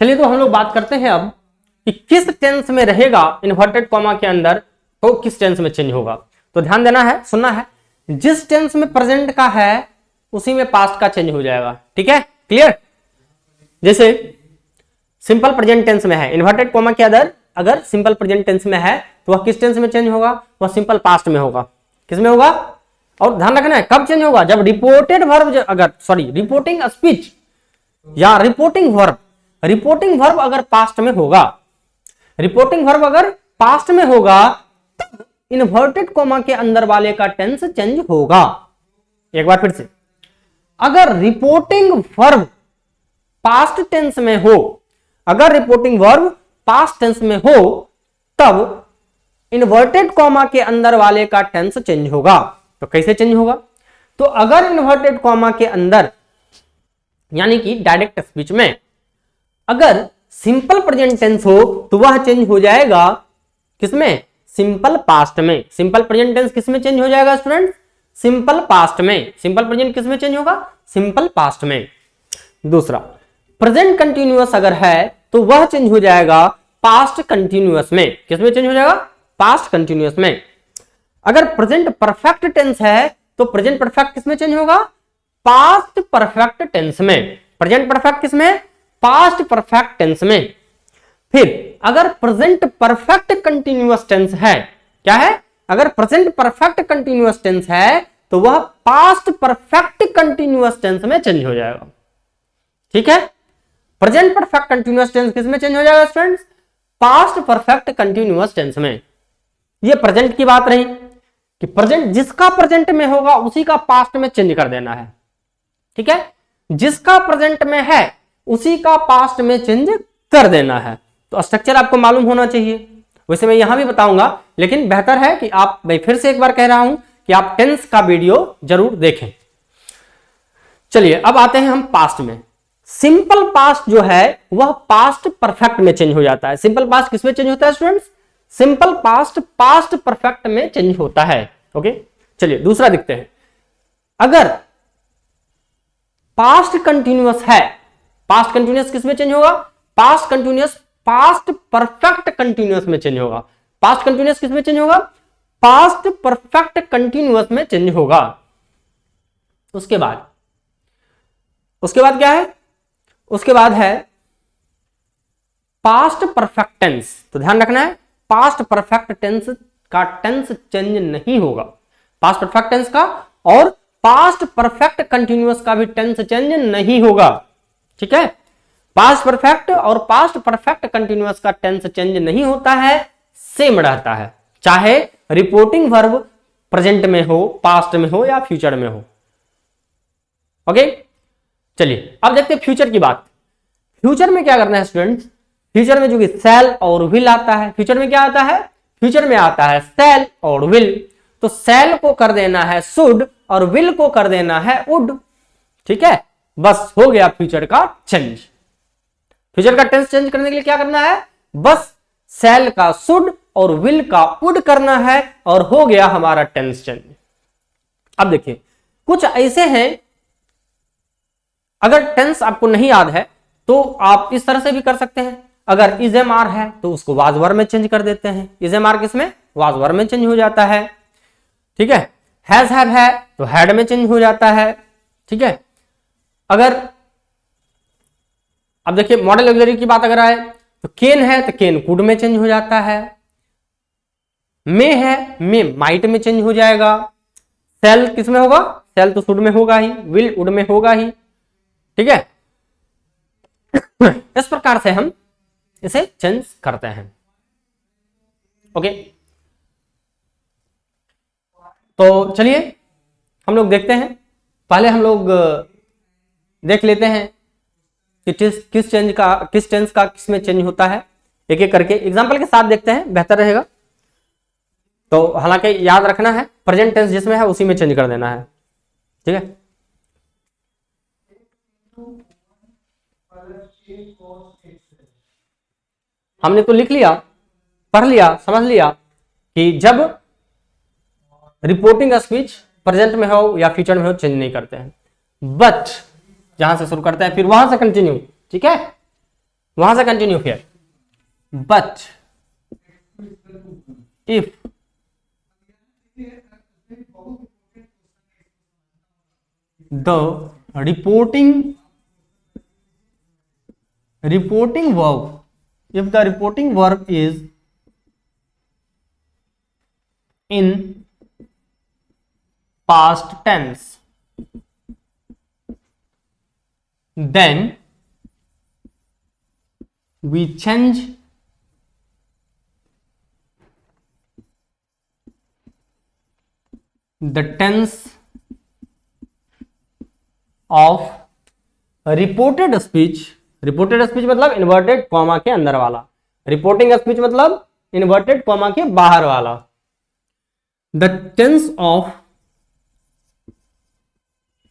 चलिए तो हम लोग बात करते हैं अब कि किस टेंस में रहेगा इन्वर्टेड कॉमा के अंदर, तो किस टेंस में चेंज होगा। तो ध्यान देना है, सुनना है, जिस टेंस में प्रेजेंट का है उसी में पास्ट का चेंज हो जाएगा। ठीक है, क्लियर? जैसे सिंपल प्रेजेंट टेंस में है, इन्वर्टेड कॉमा के अंदर अगर सिंपल प्रेजेंट टेंस में है तो वह किस टेंस में चेंज होगा? वह सिंपल पास्ट में होगा। किस में होगा? और ध्यान रखना है कब चेंज होगा? जब रिपोर्टेड वर्ब, अगर सॉरी रिपोर्टिंग स्पीच या रिपोर्टिंग वर्ब अगर पास्ट में होगा, रिपोर्टिंग वर्ब अगर पास्ट में होगा तब इन्वर्टेड कॉमा के अंदर वाले का टेंस चेंज होगा। एक बार फिर से, अगर रिपोर्टिंग वर्ब पास्ट टेंस में हो, अगर रिपोर्टिंग वर्ब पास्ट टेंस में हो तब इन्वर्टेड कॉमा के अंदर वाले का टेंस चेंज होगा। तो कैसे चेंज होगा? तो अगर इन्वर्टेड कॉमा के अंदर यानी कि डायरेक्ट स्पीच में अगर सिंपल प्रेजेंट टेंस हो तो वह चेंज हो जाएगा किसमें? सिंपल पास्ट में। सिंपल प्रेजेंट टेंस किसमें चेंज हो जाएगा स्टूडेंट? सिंपल पास्ट में। सिंपल प्रेजेंट किसमें चेंज होगा? सिंपल पास्ट में। दूसरा, प्रेजेंट कंटिन्यूअस अगर है तो वह चेंज हो जाएगा पास्ट कंटिन्यूअस में। किसमें चेंज हो जाएगा? पास्ट कंटिन्यूअस में। अगर प्रेजेंट परफेक्ट टेंस है तो प्रेजेंट परफेक्ट किसमें चेंज होगा? पास्ट परफेक्ट टेंस में। प्रेजेंट परफेक्ट किसमें? पास्ट परफेक्ट टेंस में। फिर अगर प्रेजेंट परफेक्ट कंटिन्यूअस टेंस है, क्या है? अगर प्रेजेंट परफेक्ट कंटिन्यूअस टेंस है तो वह पास्ट परफेक्ट कंटिन्यूअस टेंस में चेंज हो जाएगा। ठीक है, प्रेजेंट परफेक्ट कंटिन्यूअस टेंस किस में चेंज हो जाएगा students? Past perfect continuous tense में। ये प्रेजेंट की बात रही कि प्रेजेंट जिसका प्रेजेंट में होगा उसी का पास्ट में चेंज कर देना है। ठीक है, जिसका प्रेजेंट में है उसी का पास्ट में चेंज कर देना है। तो स्ट्रक्चर आपको मालूम होना चाहिए। वैसे मैं यहां भी बताऊंगा, लेकिन बेहतर है कि आप, मैं फिर से एक बार कह रहा हूं कि आप टेंस का वीडियो जरूर देखें। चलिए अब आते हैं हम पास्ट में। सिंपल पास्ट जो है वह पास्ट परफेक्ट में चेंज हो जाता है। सिंपल पास्ट किसमें चेंज होता है students? Simple past past perfect में चेंज होता है। ओके, चलिए दूसरा देखते हैं। अगर पास्ट कंटिन्यूअस है, पास्ट कंटिन्यूअस किसमें चेंज होगा? Past continuous past perfect continuous में चेंज होगा। पास्ट कंटिन्यूअस किसमें चेंज होगा? पास्ट परफेक्ट कंटिन्यूअस में चेंज होगा। उसके बाद क्या है? उसके बाद है पास्ट परफेक्ट टेंस। तो ध्यान रखना है, पास्ट परफेक्ट टेंस का टेंस चेंज नहीं होगा। पास्ट परफेक्ट टेंस का और पास्ट परफेक्ट कंटिन्यूअस का भी टेंस चेंज नहीं होगा। ठीक है, पास्ट परफेक्ट और पास्ट परफेक्ट कंटिन्यूअस का टेंस चेंज नहीं होता है, सेम रहता है, चाहे रिपोर्टिंग वर्ब प्रेजेंट में हो, पास्ट में हो या फ्यूचर में हो। ओके, चलिए अब देखते हैं फ्यूचर की बात। फ्यूचर में क्या करना है स्टूडेंट्स? फ्यूचर में जो कि सेल और विल आता है। फ्यूचर में क्या आता है? फ्यूचर में आता है सेल और विल। तो सेल को कर देना है शुड और विल को कर देना है वुड। ठीक है, बस हो गया फ्यूचर का चेंज। फ्यूचर का टेंस चेंज करने के लिए क्या करना है? बस सेल का शुड और विल का वुड करना है और हो गया हमारा टेंस चेंज। अब देखिए कुछ ऐसे हैं, अगर टेंस आपको नहीं याद है तो आप इस तरह से भी कर सकते हैं। अगर इज एम आर है तो उसको वाज वर्ब में चेंज कर देते हैं। इज एम आर किसमें? वाज वर्ब में चेंज हो जाता है। ठीक है, हैज हैव है तो हैड में चेंज हो जाता है। ठीक है, अगर अब देखिए मॉडल ऑक्सिलरी की बात अगर आए तो केन है तो केन कुड में चेंज हो जाता है। मे है मे माइट में चेंज हो जाएगा। शैल किस में होगा, शैल तो शुड में होगा ही, विल वुड में होगा ही, ठीक है। इस प्रकार से हम इसे चेंज करते हैं। ओके, तो चलिए हम लोग देखते हैं। पहले हम लोग देख लेते हैं कि किस टेंस का किस में चेंज होता है, एक एक करके एग्जांपल के साथ देखते हैं, बेहतर रहेगा। तो हालांकि याद रखना है प्रेजेंट टेंस जिसमें है उसी में चेंज कर देना है, ठीक है। हमने तो लिख लिया, पढ़ लिया, समझ लिया कि जब रिपोर्टिंग स्पीच प्रेजेंट में हो या फ्यूचर में हो चेंज नहीं करते हैं, बट जहां से शुरू करते हैं फिर वहां से कंटिन्यू, ठीक है, वहां से कंटिन्यू फिर but if the reporting verb, if the reporting verb is in past tense, then we change the tense of reported speech. Reported speech मतलब इन्वर्टेड कॉमा के अंदर वाला, रिपोर्टिंग स्पीच मतलब इन्वर्टेड कॉमा के बाहर वाला। The tense of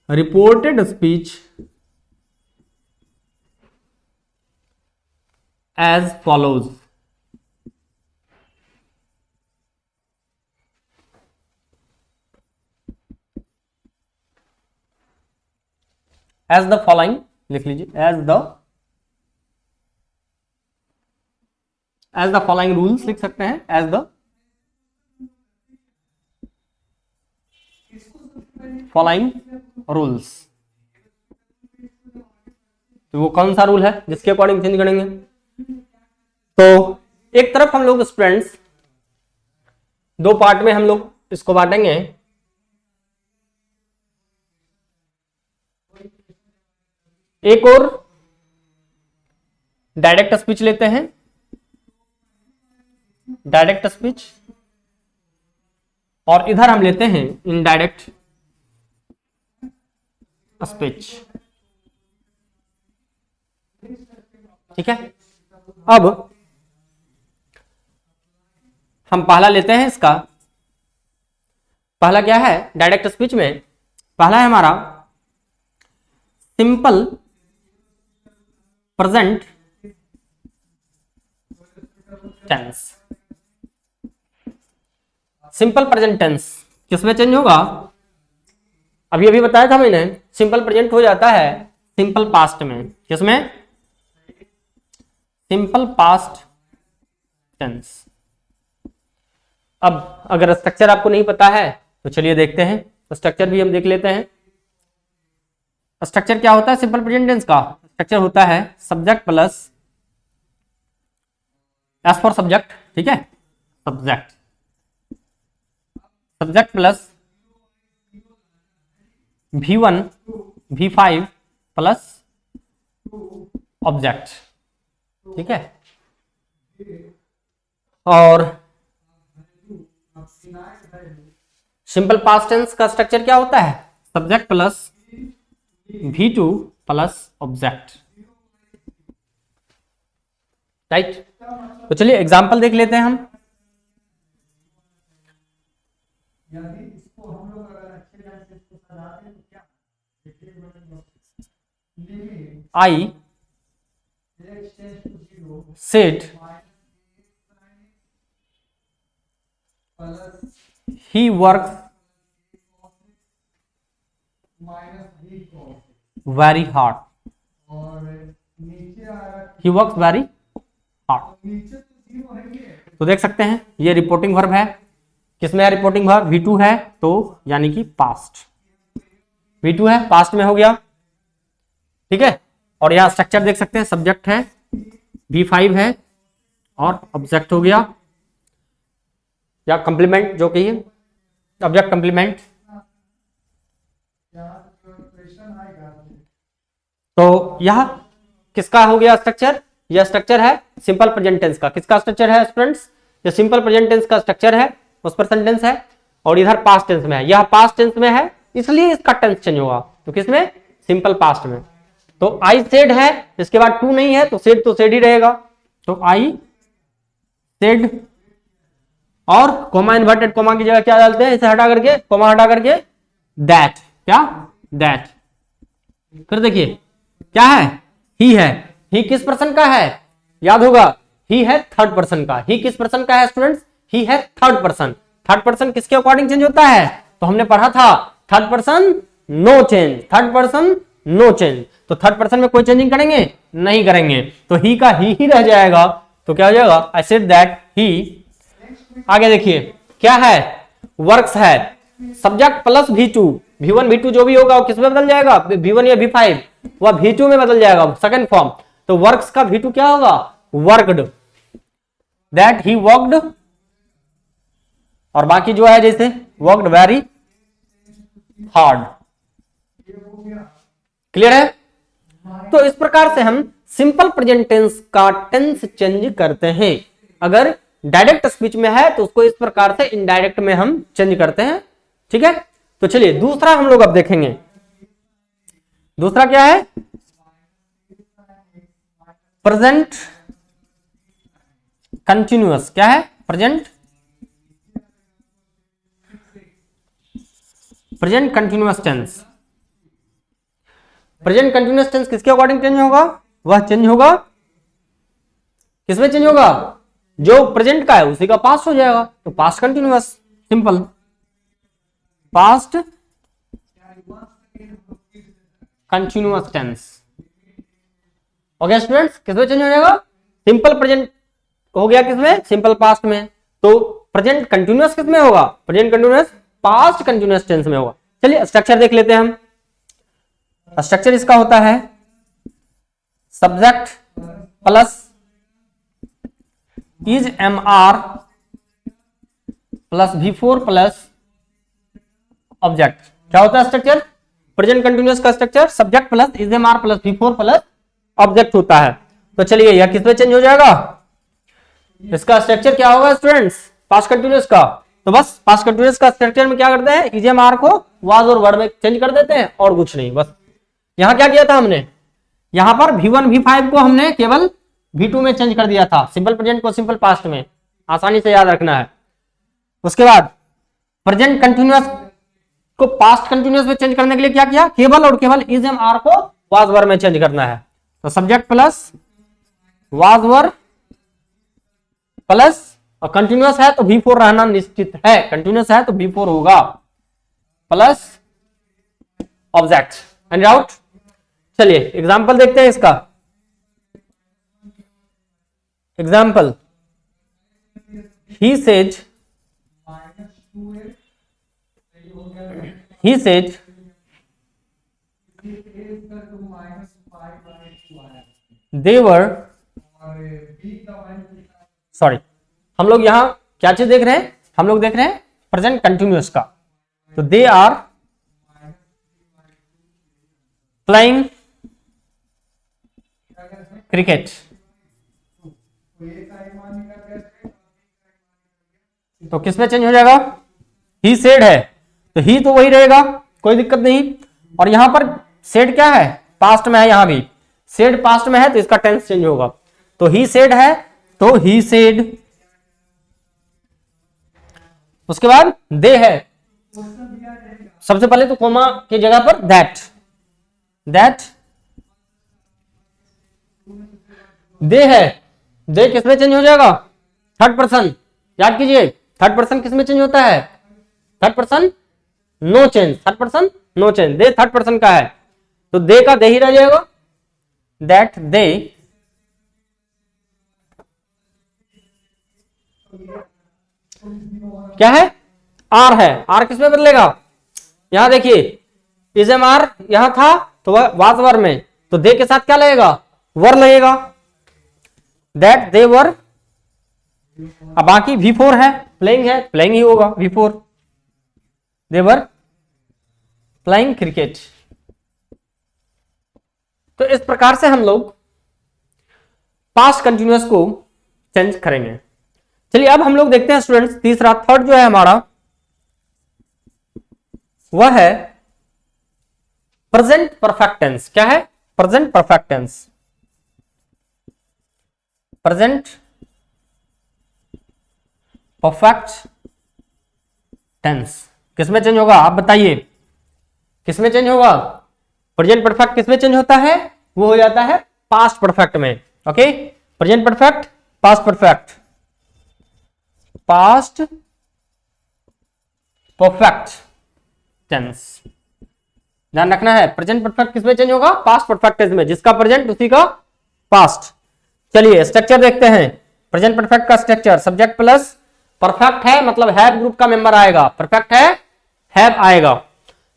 reported speech as follows, as the following लिख लीजिए, एज द फॉलोइंग रूल्स लिख सकते हैं, एज द फॉलोइंग रूल्स। तो वो कौन सा रूल है जिसके अकॉर्डिंग चेंज करेंगे? तो एक तरफ हम लोग स्टूडेंट्स दो पार्ट में हम लोग इसको बांटेंगे। एक और डायरेक्ट स्पीच लेते हैं, डायरेक्ट स्पीच, और इधर हम लेते हैं इनडायरेक्ट स्पीच, ठीक है। अब हम पहला लेते हैं, इसका पहला क्या है डायरेक्ट स्पीच में? पहला है हमारा simple present tense. Simple present tense किसमें चेंज होगा? अभी अभी बताया था मैंने, सिंपल प्रेजेंट हो जाता है सिंपल पास्ट में। किसमें? Simple past tense. अब अगर स्ट्रक्चर आपको नहीं पता है तो चलिए देखते हैं, तो स्ट्रक्चर भी हम देख लेते हैं। स्ट्रक्चर क्या होता है सिंपल प्रेजेंट टेंस का? स्ट्रक्चर होता है subject plus S for subject, ठीक है, subject, subject plus V1 V5 plus object, ठीक है। और सिंपल पास्ट टेंस का स्ट्रक्चर क्या होता है? Subject plus V2 plus object, right. तो चलिए एग्जांपल देख लेते हैं हम। I said he works very hard. He works very hard. तो देख सकते हैं ये रिपोर्टिंग वर्ब है। किसमें है रिपोर्टिंग वर्ब? V2 है, तो यानी कि पास्ट। V2 है, पास्ट में हो गया, ठीक है। और यहां स्ट्रक्चर देख सकते हैं, सब्जेक्ट है, V5 है और ऑब्जेक्ट हो गया, या कंप्लीमेंट जो कहिए, ऑब्जेक्ट कंप्लीमेंट, तो यह किसका हो गया स्ट्रक्चर? यह स्ट्रक्चर है सिंपल प्रेजेंट टेंस का। किसका स्ट्रक्चर है स्टूडेंट्स? ये सिंपल प्रेजेंट टेंस का स्ट्रक्चर है, उस पर सेंटेंस है, और इधर पास्ट टेंस में है। यह पास्ट टेंस में है इसलिए इसका टेंस चेंज होगा। तो किसमें? सिंपल पास्ट में। तो आई सेड है, इसके बाद टू नहीं है तो सेड ही रहेगा। तो आई सेड, और कोमा इन्वर्टेड कोमा की जगह क्या डालते हैं? इसे हटा करके, कोमा हटा करके दैट। क्या? दैट। फिर देखिए क्या है? ही है। ही किस पर्सन का है? याद होगा, ही है थर्ड पर्सन का। ही किस पर्सन का है स्टूडेंट्स? ही है थर्ड पर्सन। थर्ड पर्सन किसके अकॉर्डिंग चेंज होता है? तो हमने पढ़ा था third person no change, third person no change. तो थर्ड पर्सन में कोई चेंजिंग करेंगे? नहीं करेंगे। तो ही का ही रह जाएगा। तो क्या हो जाएगा? आई सेड दैट ही। आगे देखिए क्या है? वर्क्स है। Subject plus V2, V1 V2 जो भी होगा वो किस में बदल जाएगा? V1 या V5, वह V2 में बदल जाएगा, सेकंड फॉर्म। तो वर्क्स का V2 क्या होगा? वर्कड। दैट ही वर्कड, और बाकी जो है जैसे वर्कड वेरी हार्ड। क्लियर है? तो इस प्रकार से हम सिंपल प्रेजेंट टेंस का टेंस चेंज करते हैं। अगर डायरेक्ट स्पीच में है तो उसको इस प्रकार से इनडायरेक्ट में हम चेंज करते हैं। ठीक है? तो चलिए दूसरा हम लोग अब देखेंगे। दूसरा क्या है? Present continuous. क्या है? Present continuous tense. Present continuous tense किसके अकॉर्डिंग चेंज होगा? वह चेंज होगा किसमें चेंज होगा? जो प्रेजेंट का है उसी का पास्ट हो जाएगा। तो past continuous, simple past continuous tense. Okay students, किसमें चेंज हो जाएगा? सिंपल प्रेजेंट हो गया किसमें? सिंपल पास्ट में। तो प्रेजेंट कंटिन्यूअस किसमें होगा? Present continuous past continuous tense में होगा। चलिए स्ट्रक्चर देख लेते हैं हम। स्ट्रक्चर इसका होता है subject plus is MR plus V4 plus object. क्या होता है स्ट्रक्चर? प्रेजेंट कंटिन्यूअस का structure subject plus is MR plus V4 plus object होता है। तो चलिए यह किसमें चेंज हो जाएगा? इसका स्ट्रक्चर क्या होगा स्टूडेंट्स? पास्ट कंटिन्यूअस का। तो बस पास्ट कंटिन्यूअस का स्ट्रक्चर में क्या करते हैं? इज MR को वाज और वर्ड में चेंज कर देते हैं और कुछ नहीं। बस यहां क्या किया था हमने? यहां पर V1 V5 को हमने केवल V2 में चेंज कर दिया था, सिंपल प्रेजेंट को सिंपल पास्ट में। आसानी से याद रखना है। उसके बाद प्रेजेंट कंटिन्यूअस को पास्ट कंटिन्यूअस में चेंज करने के लिए क्या किया? केवल और केवल इज MR को वाज वर में चेंज करना है। तो subject plus was were plus, और कंटिन्यूअस है तो V4 रहना निश्चित है। कंटिन्यूअस है तो V4 होगा, प्लस ऑब्जेक्ट। Any doubt? चलिए एग्जांपल देखते हैं इसका। Example, he said they were, sorry, हम लोग यहां क्या चीज देख रहे हैं? हम लोग देख रहे हैं प्रेजेंट कंटिन्यूअस का। तो दे आर प्लेइंग क्रिकेट। तो किसमें चेंज हो जाएगा? ही सेड है तो ही तो वही रहेगा, कोई दिक्कत नहीं। और यहां पर सेड क्या है? पास्ट में है। यहां भी सेड पास्ट में है तो इसका टेंस चेंज होगा। तो ही सेड है तो ही सेड। उसके बाद दे है, सबसे पहले तो कोमा की जगह पर दैट। दे है, दे किसमें चेंज हो जाएगा? Third person. याद कीजिए थर्ड पर्सन किसमें चेंज होता है? Third person no change. Third person no change. The third person का है तो दे का दे ही रह जाएगा। दैट दे क्या है? आर है। आर किसमें बदलेगा? यहां देखिए इज MR यहां था तो वह वाज वर में, तो दे के साथ क्या लगेगा? वर लगेगा। दैट दे वर। अब बाकी V4 है, प्लेइंग है, प्लेइंग ही होगा V4। They were playing cricket. तो इस प्रकार से हम लोग पास्ट कंटिन्यूअस को चेंज करेंगे। चलिए अब हम लोग देखते हैं स्टूडेंट्स, तीसरा थर्ड जो है हमारा वह है प्रेजेंट परफेक्ट टेंस। क्या है? Present perfect tense. Present perfect tense किसमें चेंज होगा? आप बताइए किसमें चेंज होगा? प्रेजेंट परफेक्ट किसमें चेंज होता है? वो हो जाता है पास्ट परफेक्ट में। Okay, present perfect, past perfect, past perfect tense. ध्यान रखना है, प्रेजेंट परफेक्ट किसमें चेंज होगा? पास्ट परफेक्ट टेंस में, जिसका प्रेजेंट उसी का पास्ट। चलिए स्ट्रक्चर देखते हैं प्रेजेंट परफेक्ट का स्ट्रक्चर। सब्जेक्ट प्लस परफेक्ट है मतलब हैव ग्रुप का मेंबर आएगा। परफेक्ट है, हैव आएगा,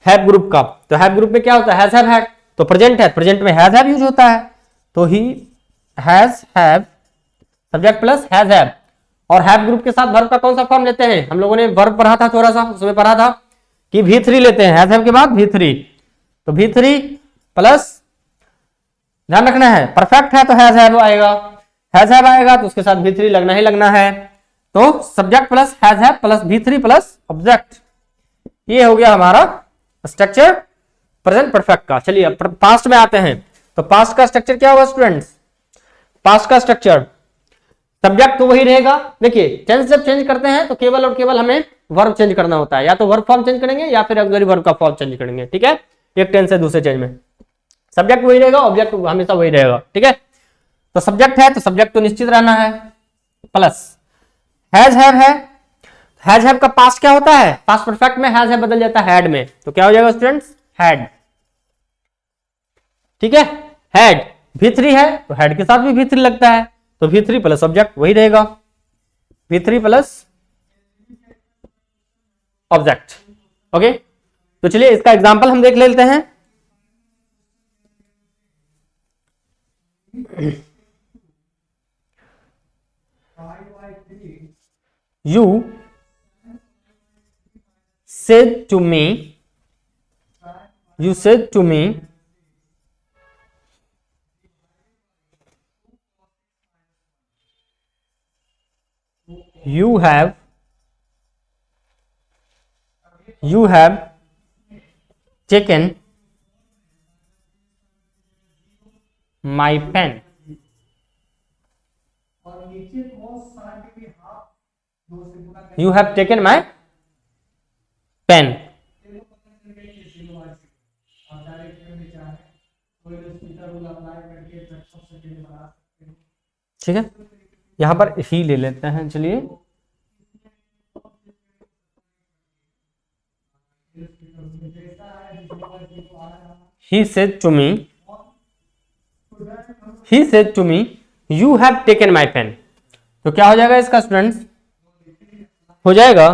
हैव ग्रुप का। तो हैव ग्रुप में क्या होता है? Has have had. तो प्रेजेंट है, प्रेजेंट में हैज हैव यूज होता है, तो he has have, subject plus has have. और हैव ग्रुप के साथ वर्ब का कौन सा फॉर्म लेते हैं? हम लोगों ने वर्ब पढ़ा था थोड़ा सा, उसमें पढ़ा था कि V3 लेते हैं, हैज हैव के बाद V3। तो V3 प्लस, ध्यान रखना है परफेक्ट है तो हैज हैव आएगा, हैज हैव आएगा तो उसके साथ V3 लगना ही लगना है। तो subject plus has have plus V3 plus object, ये हो गया हमारा स्ट्रक्चर प्रेजेंट परफेक्ट का। चलिए अब पास्ट में आते हैं। तो पास्ट का स्ट्रक्चर क्या होगा स्टूडेंट्स? पास्ट का स्ट्रक्चर, सब्जेक्ट तो वही रहेगा। देखिए टेंस जब चेंज करते हैं तो केवल और केवल हमें वर्ब चेंज करना होता है, या तो वर्ब फॉर्म चेंज करेंगे या फिर ऑक्सिलरी वर्ब का फॉर्म चेंज करेंगे। ठीक है, एक टेंस से दूसरे चेंज में सब्जेक्ट वही रहेगा, ऑब्जेक्ट हमेशा वही रहेगा। ठीक है, तो सब्जेक्ट है तो सब्जेक्ट तो निश्चित रहना है, प्लस हैज हैव है। हैज हैव का पास्ट क्या होता है? पास्ट परफेक्ट में हैज हैव बदल जाता है हैड में, तो क्या हो जाएगा स्टूडेंट्स? हैड। ठीक है, हैड। V3 है तो हैड के साथ भी V3 लगता है, तो V3 प्लस ऑब्जेक्ट वही रहेगा, V3 प्लस ऑब्जेक्ट। ओके, तो चलिए इसका एग्जांपल हम देख लेते हैं। You said to me, you said to me, you have taken my pen. You have taken my pen. ठीक है, यहां पर ही ले लेते हैं। चलिए he said to me, he said to me, you have taken my pen. तो क्या हो जाएगा इसका स्टूडेंट्स? हो जाएगा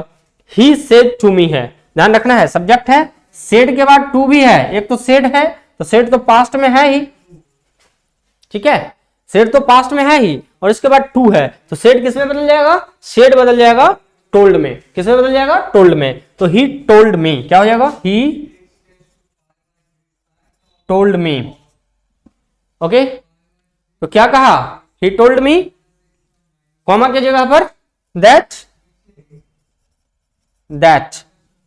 he said to me है। ध्यान रखना है सब्जेक्ट है, said के बाद to भी है। एक तो said है तो said तो पास्ट में है ही, ठीक है, said तो पास्ट में है ही, और इसके बाद to है तो said किस में बदल जाएगा? said बदल जाएगा told में। किस में बदल जाएगा? told में। तो he told me क्या हो जाएगा? he told me। ओके, तो क्या कहा? he told me, कॉमा की जगह पर that।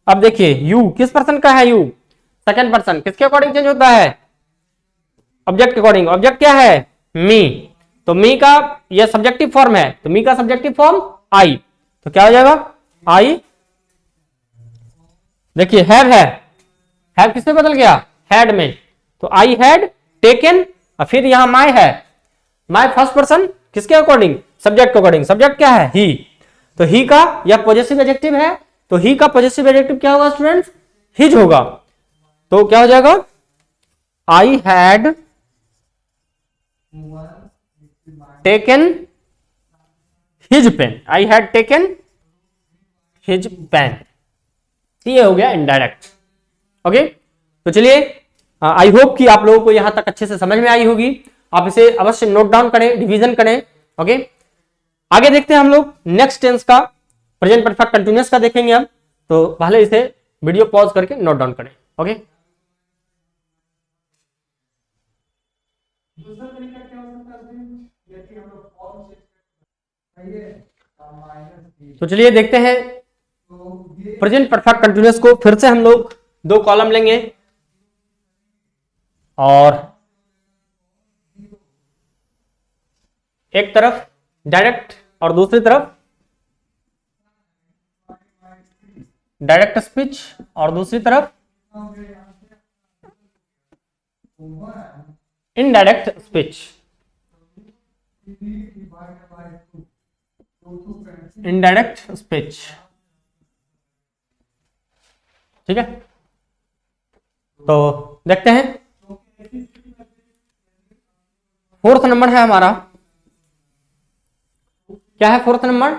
अब देखिए you किस पर्सन का है? you सेकंड पर्सन, किसके अकॉर्डिंग चेंज होता है? ऑब्जेक्ट के अकॉर्डिंग। ऑब्जेक्ट क्या है? मी। तो मी का यह सब्जेक्टिव फॉर्म है, तो मी का सब्जेक्टिव फॉर्म आई, तो क्या हो जाएगा? आई। देखिए हैव है, हैव किस में बदल गया? हैड में। तो आई हैड टेकन, और फिर यहां माई है, माई फर्स्ट पर्सन किसके अकॉर्डिंग? सब्जेक्ट के अकॉर्डिंग। सब्जेक्ट क्या है? ही। तो ही का यह पॉजेसिव एडजेक्टिव है, तो ही का पॉजेसिव एडजेक्टिव क्या होगा स्टूडेंट्स? हिज होगा। तो क्या हो जाएगा? I had taken his pen, I had taken his pen. ये हो गया इनडायरेक्ट। ओके, तो चलिए आई होप कि आप लोगों को यहां तक अच्छे से समझ में आई होगी। आप इसे अवश्य नोट डाउन करें, डिवीजन करें। ओके, आगे देखते हैं हम लोग नेक्स्ट टेंस का, प्रेजेंट परफेक्ट कंटिन्यूअस का देखेंगे हम। तो पहले इसे वीडियो पॉज करके नोट डाउन करें। ओके, दूसरा तरीका क्या हो सकता है, यदि हम लोग फॉर्म चेंज करें, माइनस तो चलिए देखते हैं तो ये प्रेजेंट परफेक्ट कंटिन्यूअस को। फिर से हम लोग दो कॉलम लेंगे और एक तरफ डायरेक्ट और दूसरी तरफ डायरेक्ट स्पीच और दूसरी तरफ इनडायरेक्ट स्पीच। इनडायरेक्ट स्पीच, ठीक है। तो देखते हैं, फोर्थ नंबर है हमारा, क्या है fourth number?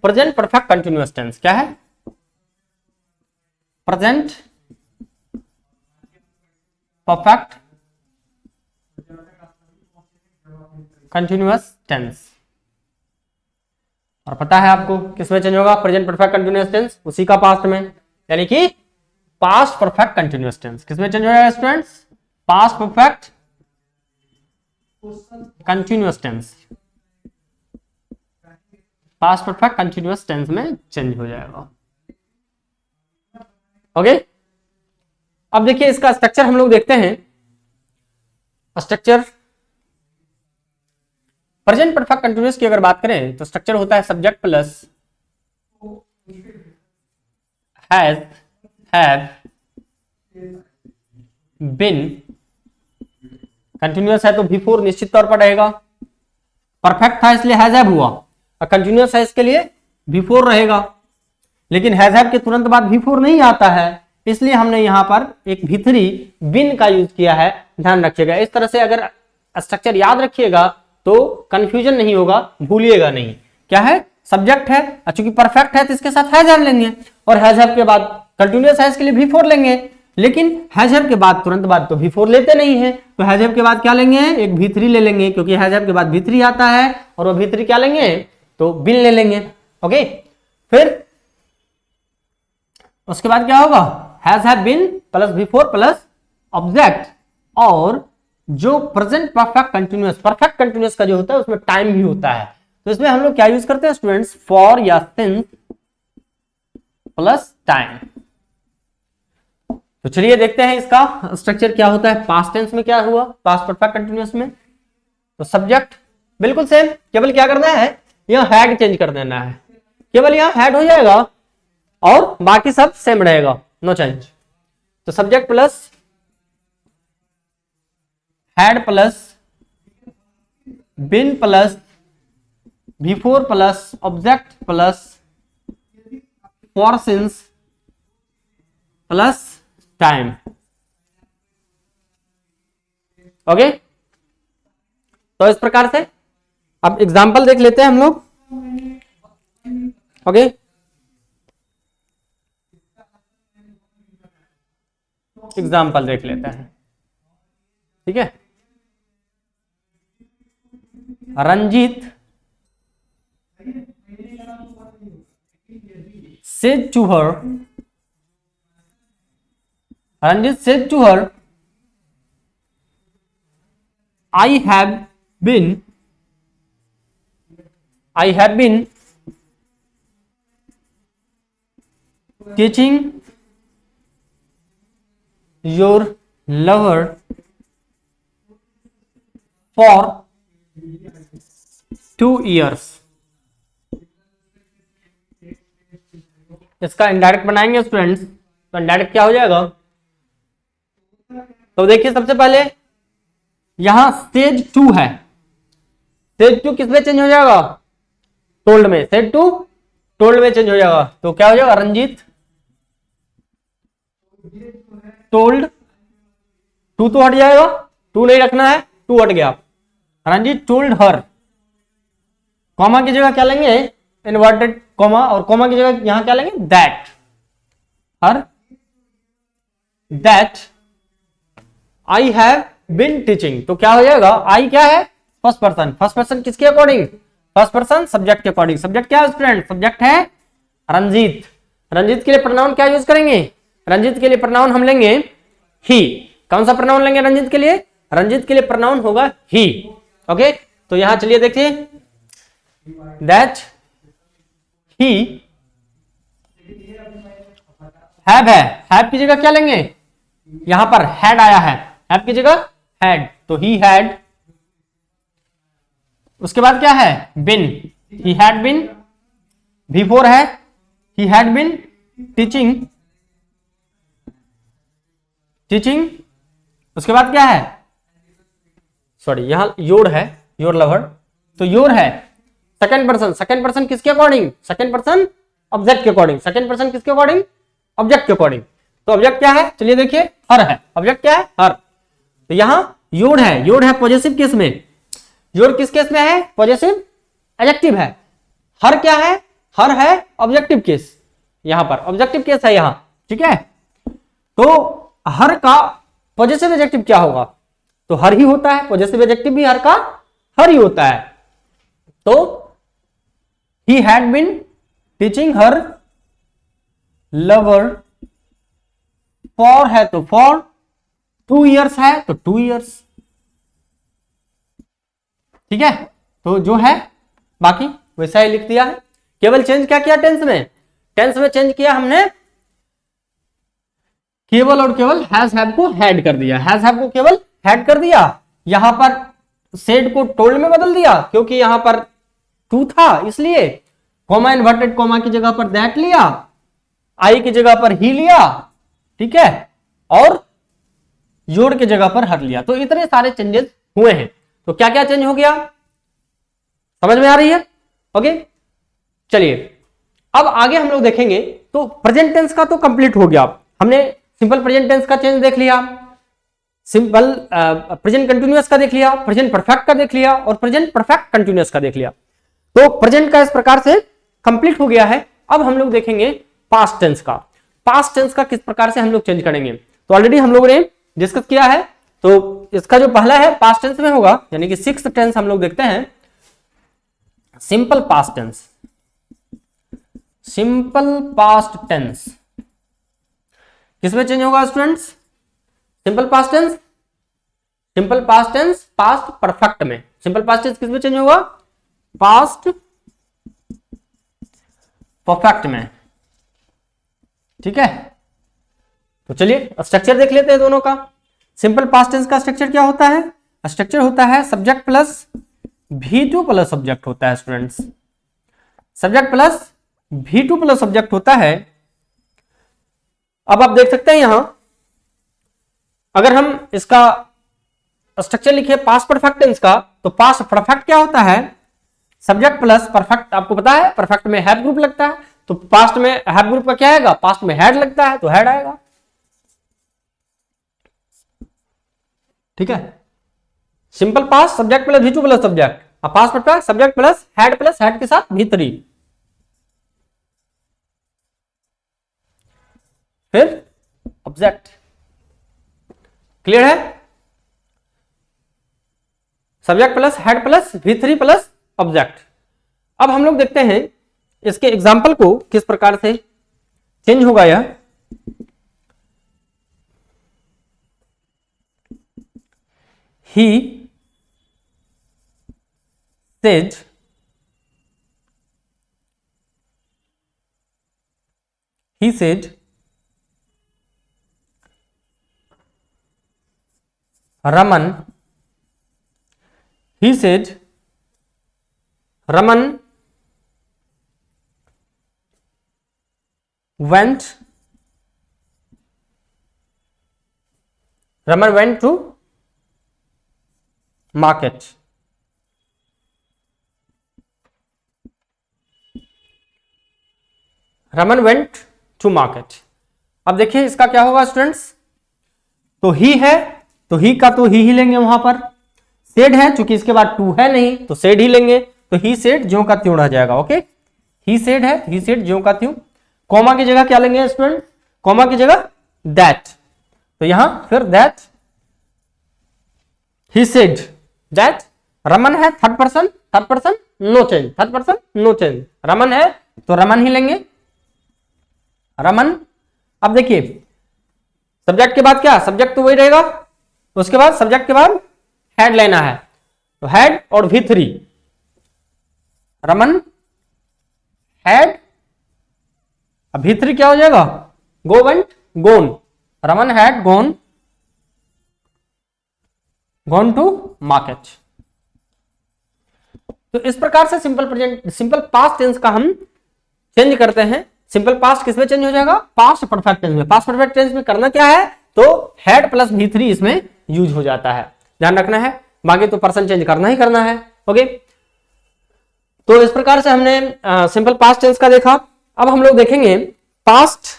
Present perfect continuous tense. क्या है? Present perfect continuous tense. और पता है आपको किसमें चेंज होगा प्रेजेंट परफेक्ट कंटिन्यूअस टेंस? उसी का पास्ट में, यानी कि पास्ट परफेक्ट कंटिन्यूअस टेंस। किसमें चेंज हो जाएगा students? Past perfect continuous tense. Past perfect continuous tense में चेंज हो जाएगा। ओके, अब देखिए इसका स्ट्रक्चर हम लोग देखते हैं। स्ट्रक्चर प्रेजेंट परफेक्ट कंटिन्यूअस की अगर बात करें तो स्ट्रक्चर होता है subject plus has, have, been. Continuous है तो बिफोर निश्चित तौर पर रहेगा। परफेक्ट था इसलिए हैज हैव हुआ, और कंटिन्यूअस है इसके लिए बिफोर रहेगा। लेकिन हैज हैव के तुरंत बाद बिफोर नहीं आता है, इसलिए हमने यहां पर एक भीतरी बिन का यूज किया है। ध्यान रखिएगा, इस तरह से अगर स्ट्रक्चर याद रखिएगा तो कंफ्यूजन नहीं होगा, भूलिएगा नहीं। क्या है? सब्जेक्ट है, चूंकि परफेक्ट है तो इसके साथ हैज हैव लेंगे, और हैज हैव के बाद कंटिन्यूअस है इसके लिए बिफोर लेंगे। लेकिन हैज हैव के बाद तुरंत बाद तो बिफोर लेते नहीं है, तो हैज हैव के बाद क्या लेंगे? एक भी3 ले लेंगे, क्योंकि हैज हैव के बाद भी3 आता है, और वो भी3 क्या लेंगे? तो बिन ले लेंगे। ओके, फिर उसके बाद क्या होगा? Has have been plus before plus object. और जो present perfect continuous, perfect continuous का जो होता है उसमें टाइम भी होता है, तो इसमें हम लोग क्या यूज करते हैं स्टूडेंट्स? फॉर या सिंस प्लस टाइम। तो चलिए देखते हैं इसका स्ट्रक्चर क्या होता है। पास्ट टेंस में क्या हुआ? पास्ट परफेक्ट कंटिन्यूअस में तो सब्जेक्ट बिल्कुल सेम, केवल क्या करना है? यहां हैड चेंज कर देना है, केवल यहां हैड हो जाएगा और बाकी सब सेम रहेगा, नो चेंज। तो subject plus had plus been plus before plus object plus for since plus time. Okay, तो इस प्रकार से अब एग्जाम्पल देख लेते हैं हम लोग। ओके, एग्जाम्पल देख लेते हैं, ठीक है। Ranjit said to her, Ranjit said to her, I have been teaching your lover for 2 years। इसका इनडायरेक्ट बनाएंगे स्टूडेंट्स, तो इनडायरेक्ट क्या हो जाएगा? तो देखिए सबसे पहले यहां सेड टू है, सेड टू किसमें चेंज हो जाएगा? टोल्ड में। सेड टू टोल्ड में चेंज हो जाएगा, तो क्या हो जाएगा? रंजीत टोल्ड, टू तो हट जाएगा, टू नहीं रखना है, टू हट गया। रंजीत टोल्ड हर, कॉमा की जगह क्या लेंगे? इन्वर्टेड कॉमा, और कॉमा की जगह यहां क्या लेंगे? That. Her that I have been teaching, तो क्या हो जाएगा? आई क्या है? First person. फर्स्ट पर्सन किसके अकॉर्डिंग? फर्स्ट पर्सन सब्जेक्ट के अकॉर्डिंग। सब्जेक्ट क्या है स्टूडेंट? सब्जेक्ट है रंजीत। रंजीत के लिए प्रोनाउन क्या यूज करेंगे? रंजीत के लिए प्रोनाउन हम लेंगे ही। कौन सा प्रोनाउन लेंगे रंजीत के लिए? रंजित के लिए प्रोनाउन होगा ही। ओके, तो यहां चलिए देखिए, दैट ही हैव है, हैव की जगह क्या लेंगे, यहां पर हैड आया है, हैव की जगह हैड, तो ही हैड। उसके बाद क्या है, बिन, ही हैड बिन, बिफोर है he had been teaching, teaching. उसके बाद क्या है, सॉरी यहां योर है, योर लवर, तो योर है सेकंड पर्सन, सेकंड पर्सन किसके अकॉर्डिंग, सेकंड पर्सन ऑब्जेक्ट के अकॉर्डिंग, सेकंड पर्सन किसके अकॉर्डिंग, ऑब्जेक्ट के अकॉर्डिंग। तो ऑब्जेक्ट क्या है, चलिए देखिए, हर है, ऑब्जेक्ट क्या है, हर। तो यहां योर है, योर है पॉजिटिव केस में, योर किस केस में है, पॉजिटिव एडजेक्टिव है। हर क्या है, हर है ऑब्जेक्टिव केस, यहां पर ऑब्जेक्टिव केस है यहां, ठीक है। तो हर का पॉजिटिव एडजेक्टिव क्या होगा, तो हर ही होता है, पॉजिटिव एडजेक्टिव भी हर का हर ही होता है। तो he had been teaching her lover, for है तो फॉर, 2 years है तो 2 years, ठीक है। तो जो है बाकी वैसा ही लिख दिया है, केवल चेंज क्या किया टेंस में, टेंस में चेंज किया हमने, केवल और केवल हैज हैव को हैड कर दिया, हैज हैव को केवल हैड कर दिया, यहां पर सेड को टोल्ड में बदल दिया, क्योंकि यहां पर टू था इसलिए, कॉमा इन्वर्टेड कॉमा की जगह पर दैट लिया, आई की जगह पर ही लिया, ठीक है, और योर की जगह पर हर लिया। तो इतने सारे चेंजेस हुए हैं। तो क्या क्या चेंज हो गया, समझ में आ रही है, ओके। चलिए अब आगे हम लोग देखेंगे। तो प्रेजेंट टेंस का तो कंप्लीट हो गया, हमने सिंपल प्रेजेंट टेंस का चेंज देख लिया, सिंपल प्रेजेंट कंटिन्यूअस का देख लिया, प्रेजेंट परफेक्ट का देख लिया, और प्रेजेंट परफेक्ट कंटिन्यूअस का देख लिया। तो प्रेजेंट का इस प्रकार से कंप्लीट हो गया है। अब हम लोग देखेंगे पास्ट टेंस का, पास्ट टेंस का किस प्रकार से हम लोग चेंज करेंगे। तो ऑलरेडी हम लोगों ने डिस्कस किया है, तो इसका जो पहला है पास्ट टेंस में होगा, यानी कि 6th टेंस हम लोग देखते हैं, simple past tense, simple past tense किसमें चेंज होगा students, simple past tense, simple past tense past perfect में, सिंपल पास्ट टेंस किसमें चेंज होगा, पास्ट परफेक्ट में, ठीक है। तो चलिए स्ट्रक्चर देख लेते हैं दोनों का। सिंपल पास्ट टेंस का स्ट्रक्चर क्या होता है, स्ट्रक्चर होता है subject plus V2 plus subject होता है students, subject plus V2 plus subject होता है। अब आप देख सकते हैं यहां, अगर हम इसका स्ट्रक्चर लिखे पास्ट परफेक्ट टेंस का, तो पास्ट परफेक्ट क्या होता है, सब्जेक्ट प्लस परफेक्ट, आपको पता है परफेक्ट में हैव ग्रुप लगता है, तो पास्ट में हैव ग्रुप का क्या आएगा, पास्ट में हैड लगता है तो हैड आएगा, ठीक है। Simple past subject plus V2 plus subject, अब past perfect subject plus had के साथ V3, फिर ऑब्जेक्ट, क्लियर है, subject plus had plus V3 plus object. अब हम लोग देखते हैं इसके एग्जाम्पल को किस प्रकार से चेंज होगा यह। He said Raman, he said Raman went to market, Raman went to market। अब देखिए इसका क्या होगा स्टूडेंट्स, तो ही है तो ही का तो ही लेंगे वहां पर, सेड है चूंकि इसके बाद टू है नहीं तो सेड ही लेंगे, तो ही सेड ज्यों का त्यों रह जाएगा, ओके। ही सेड है ही सेड ज्यों का त्यों, कॉमा की जगह क्या लेंगे स्टूडेंट, कॉमा की जगह दैट, तो यहां फिर that, he said that Raman है third person no change, third person no change, Raman है तो रमन ही लेंगे, रमन। अब देखिए सब्जेक्ट के बाद क्या, सब्जेक्ट तो वही रहेगा, उसके बाद सब्जेक्ट के बाद हैड लेना है, तो हैड और V3, रमन हैड, अब V3 क्या हो जाएगा, go went gone, Raman had gone to market. तो इस प्रकार से सिंपल पास्ट टेंस का हम चेंज करते हैं। सिंपल पास्ट किसमें चेंज हो जाएगा, पास्ट परफेक्ट टेंस में। पास्ट परफेक्ट टेंस में करना क्या है, तो हैड प्लस V3 इसमें यूज हो जाता है, ध्यान रखना है। बाकी तो पर्सन चेंज करना ही करना है। ओके, तो इस प्रकार से हमने सिंपल पास्ट टेंस का देखा। अब हम लोग देखेंगे पास्ट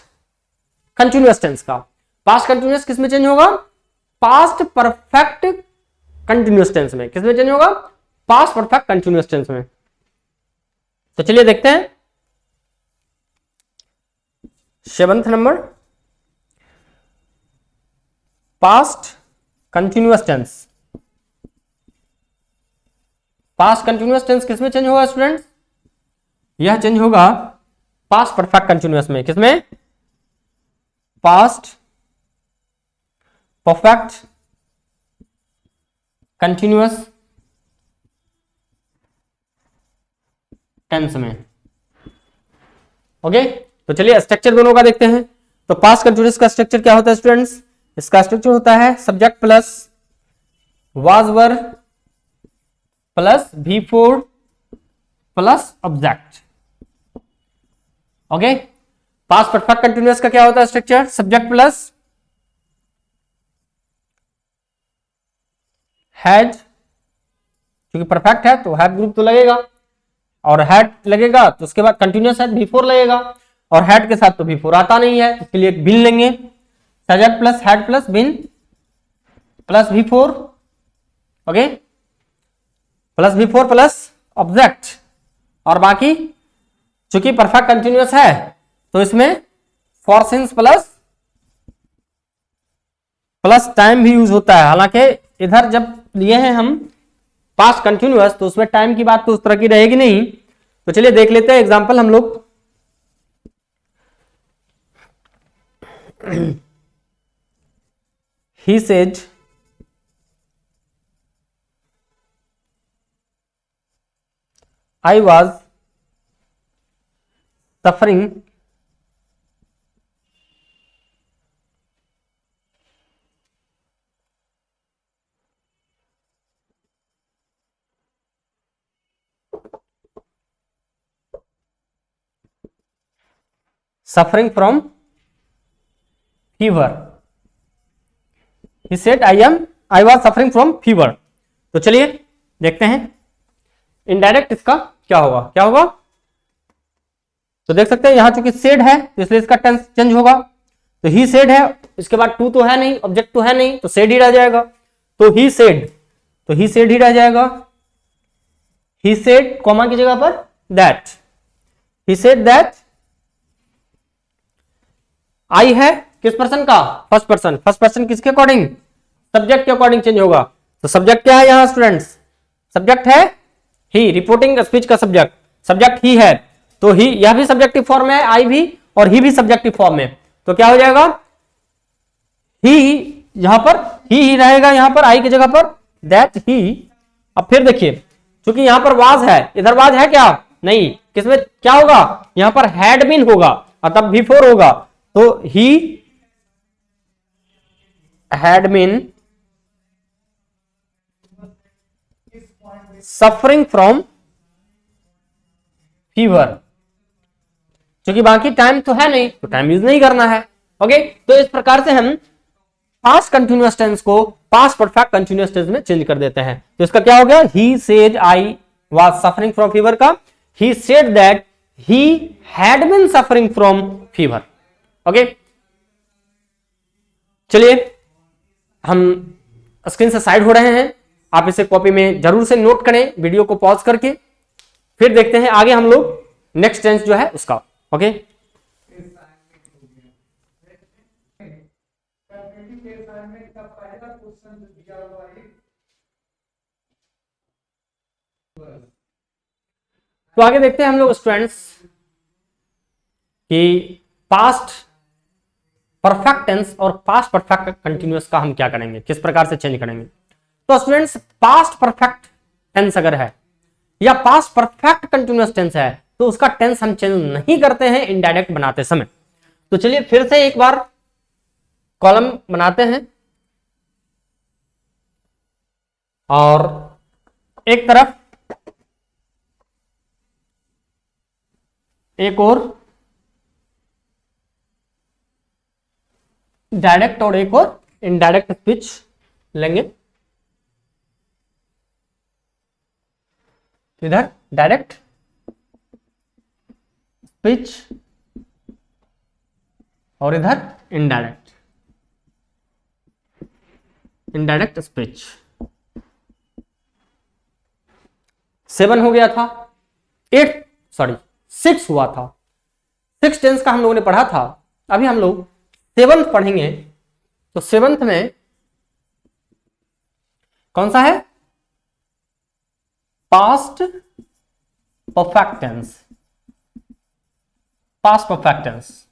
कंटिन्यूअस टेंस का। पास्ट कंटिन्यूअस किसमें चेंज होगा, पास्ट परफेक्ट कंटिन्यूअस टेंस में। किसमें चेंज होगा, पास्ट परफेक्ट कंटिन्यूअस टेंस में। तो चलिए देखते हैं 7th number, past continuous tense. Past continuous tense किसमें चेंज होगा स्टूडेंट्स, यह चेंज होगा पास्ट परफेक्ट कंटिन्यूअस में। किसमें, पास्ट परफेक्ट कंटिन्यूअस टेंस में। ओके, तो चलिए स्ट्रक्चर दोनों का देखते हैं। तो पास्ट कंटिन्यूअस का स्ट्रक्चर क्या होता है स्टूडेंट्स, इसका स्ट्रक्चर होता है subject plus was were plus V4 plus object. Okay, past perfect continuous का क्या होता है स्ट्रक्चर, सब्जेक्ट प्लस हैड, क्योंकि परफेक्ट है तो हैड ग्रुप तो लगेगा, और हैड लगेगा तो उसके बाद कंटिन्यूअस है V4 लगेगा, और हैड के साथ तो V4 आता नहीं है, इसके लिए एक बिन लेंगे, subject plus had plus been plus V4। Okay, plus V4 plus object, और बाकी चूंकि परफेक्ट कंटिन्यूअस है तो इसमें फॉर सिंस प्लस टाइम भी यूज होता है। हालांकि इधर जब लिए हैं हम पास्ट कंटिन्यूअस तो उसमें टाइम की बात तो उस तरह की रहेगी नहीं। तो चलिए देख लेते हैं एग्जांपल हम लोग। He said I was suffering from fever. He said I was suffering from fever. तो चलिए देखते हैं इनडायरेक्ट इसका क्या होगा। तो देख सकते हैं यहां चूंकि सेड है तो इसलिए इसका टेंस चेंज होगा। तो ही सेड है, इसके बाद टू तो है नहीं, ऑब्जेक्ट तो है नहीं, तो सेड ही रह जाएगा। तो ही सेड ही रह जाएगा। ही सेड कॉमा की जगह पर that, he said that. I है किस पर्सन का, फर्स्ट पर्सन किसके अकॉर्डिंग, सब्जेक्ट के अकॉर्डिंग चेंज होगा। तो सब्जेक्ट क्या है यहां स्टूडेंट्स, सब्जेक्ट है ही, रिपोर्टिंग स्पीच का सब्जेक्ट ही है, तो ही यह भी सब्जेक्टिव फॉर्म है, आई भी, और ही भी सब्जेक्टिव फॉर्म में। तो क्या हो जाएगा, ही यहां पर ही रहेगा, यहां पर आई की जगह पर दैट ही। अब फिर देखिए क्योंकि यहां पर वाज है, इधर वाज है क्या नहीं, किसमें क्या होगा, यहां पर हैड बीन होगा और तब V4 होगा। तो he had been suffering from fever, क्योंकि बाकी टाइम तो है नहीं तो टाइम यूज नहीं करना है। ओके, तो इस प्रकार से हम पास्ट कंटिन्यूअस टेंस को पास्ट परफेक्ट कंटिन्यूअस टेंस में चेंज कर देते हैं। तो इसका क्या हो गया, he said I was suffering from fever का he said that he had been suffering from fever. Okay, चलिए हम स्क्रीन से साइड हो रहे हैं, आप इसे कॉपी में जरूर से नोट करें, वीडियो को पॉज करके। फिर देखते हैं आगे हम लोग नेक्स्ट टेंस जो है उसका। ओके, तो आगे देखते हैं हम लोग स्टूडेंट्स कि पास्ट परफेक्ट टेंस और पास्ट परफेक्ट कंटिन्यूअस का हम क्या करेंगे, किस प्रकार से चेंज करेंगे। तो स्टूडेंट्स पास्ट परफेक्ट टेंस अगर है या पास्ट परफेक्ट कंटिन्यूअस टेंस है तो उसका टेंस हम चेंज नहीं करते हैं इनडायरेक्ट बनाते समय। तो चलिए फिर से एक बार कॉलम बनाते हैं और एक तरफ एक और डायरेक्ट और एक और इनडायरेक्ट स्पीच लेंगे। इधर डायरेक्ट स्पीच और इधर इनडायरेक्ट स्पीच। 7 हो गया था, 6 हुआ था। 6 टेंस का हम लोगों ने पढ़ा था। अभी हम लोग 7th पढ़ेंगे। तो 7th में कौन सा है, past perfect tense. Past perfect tense,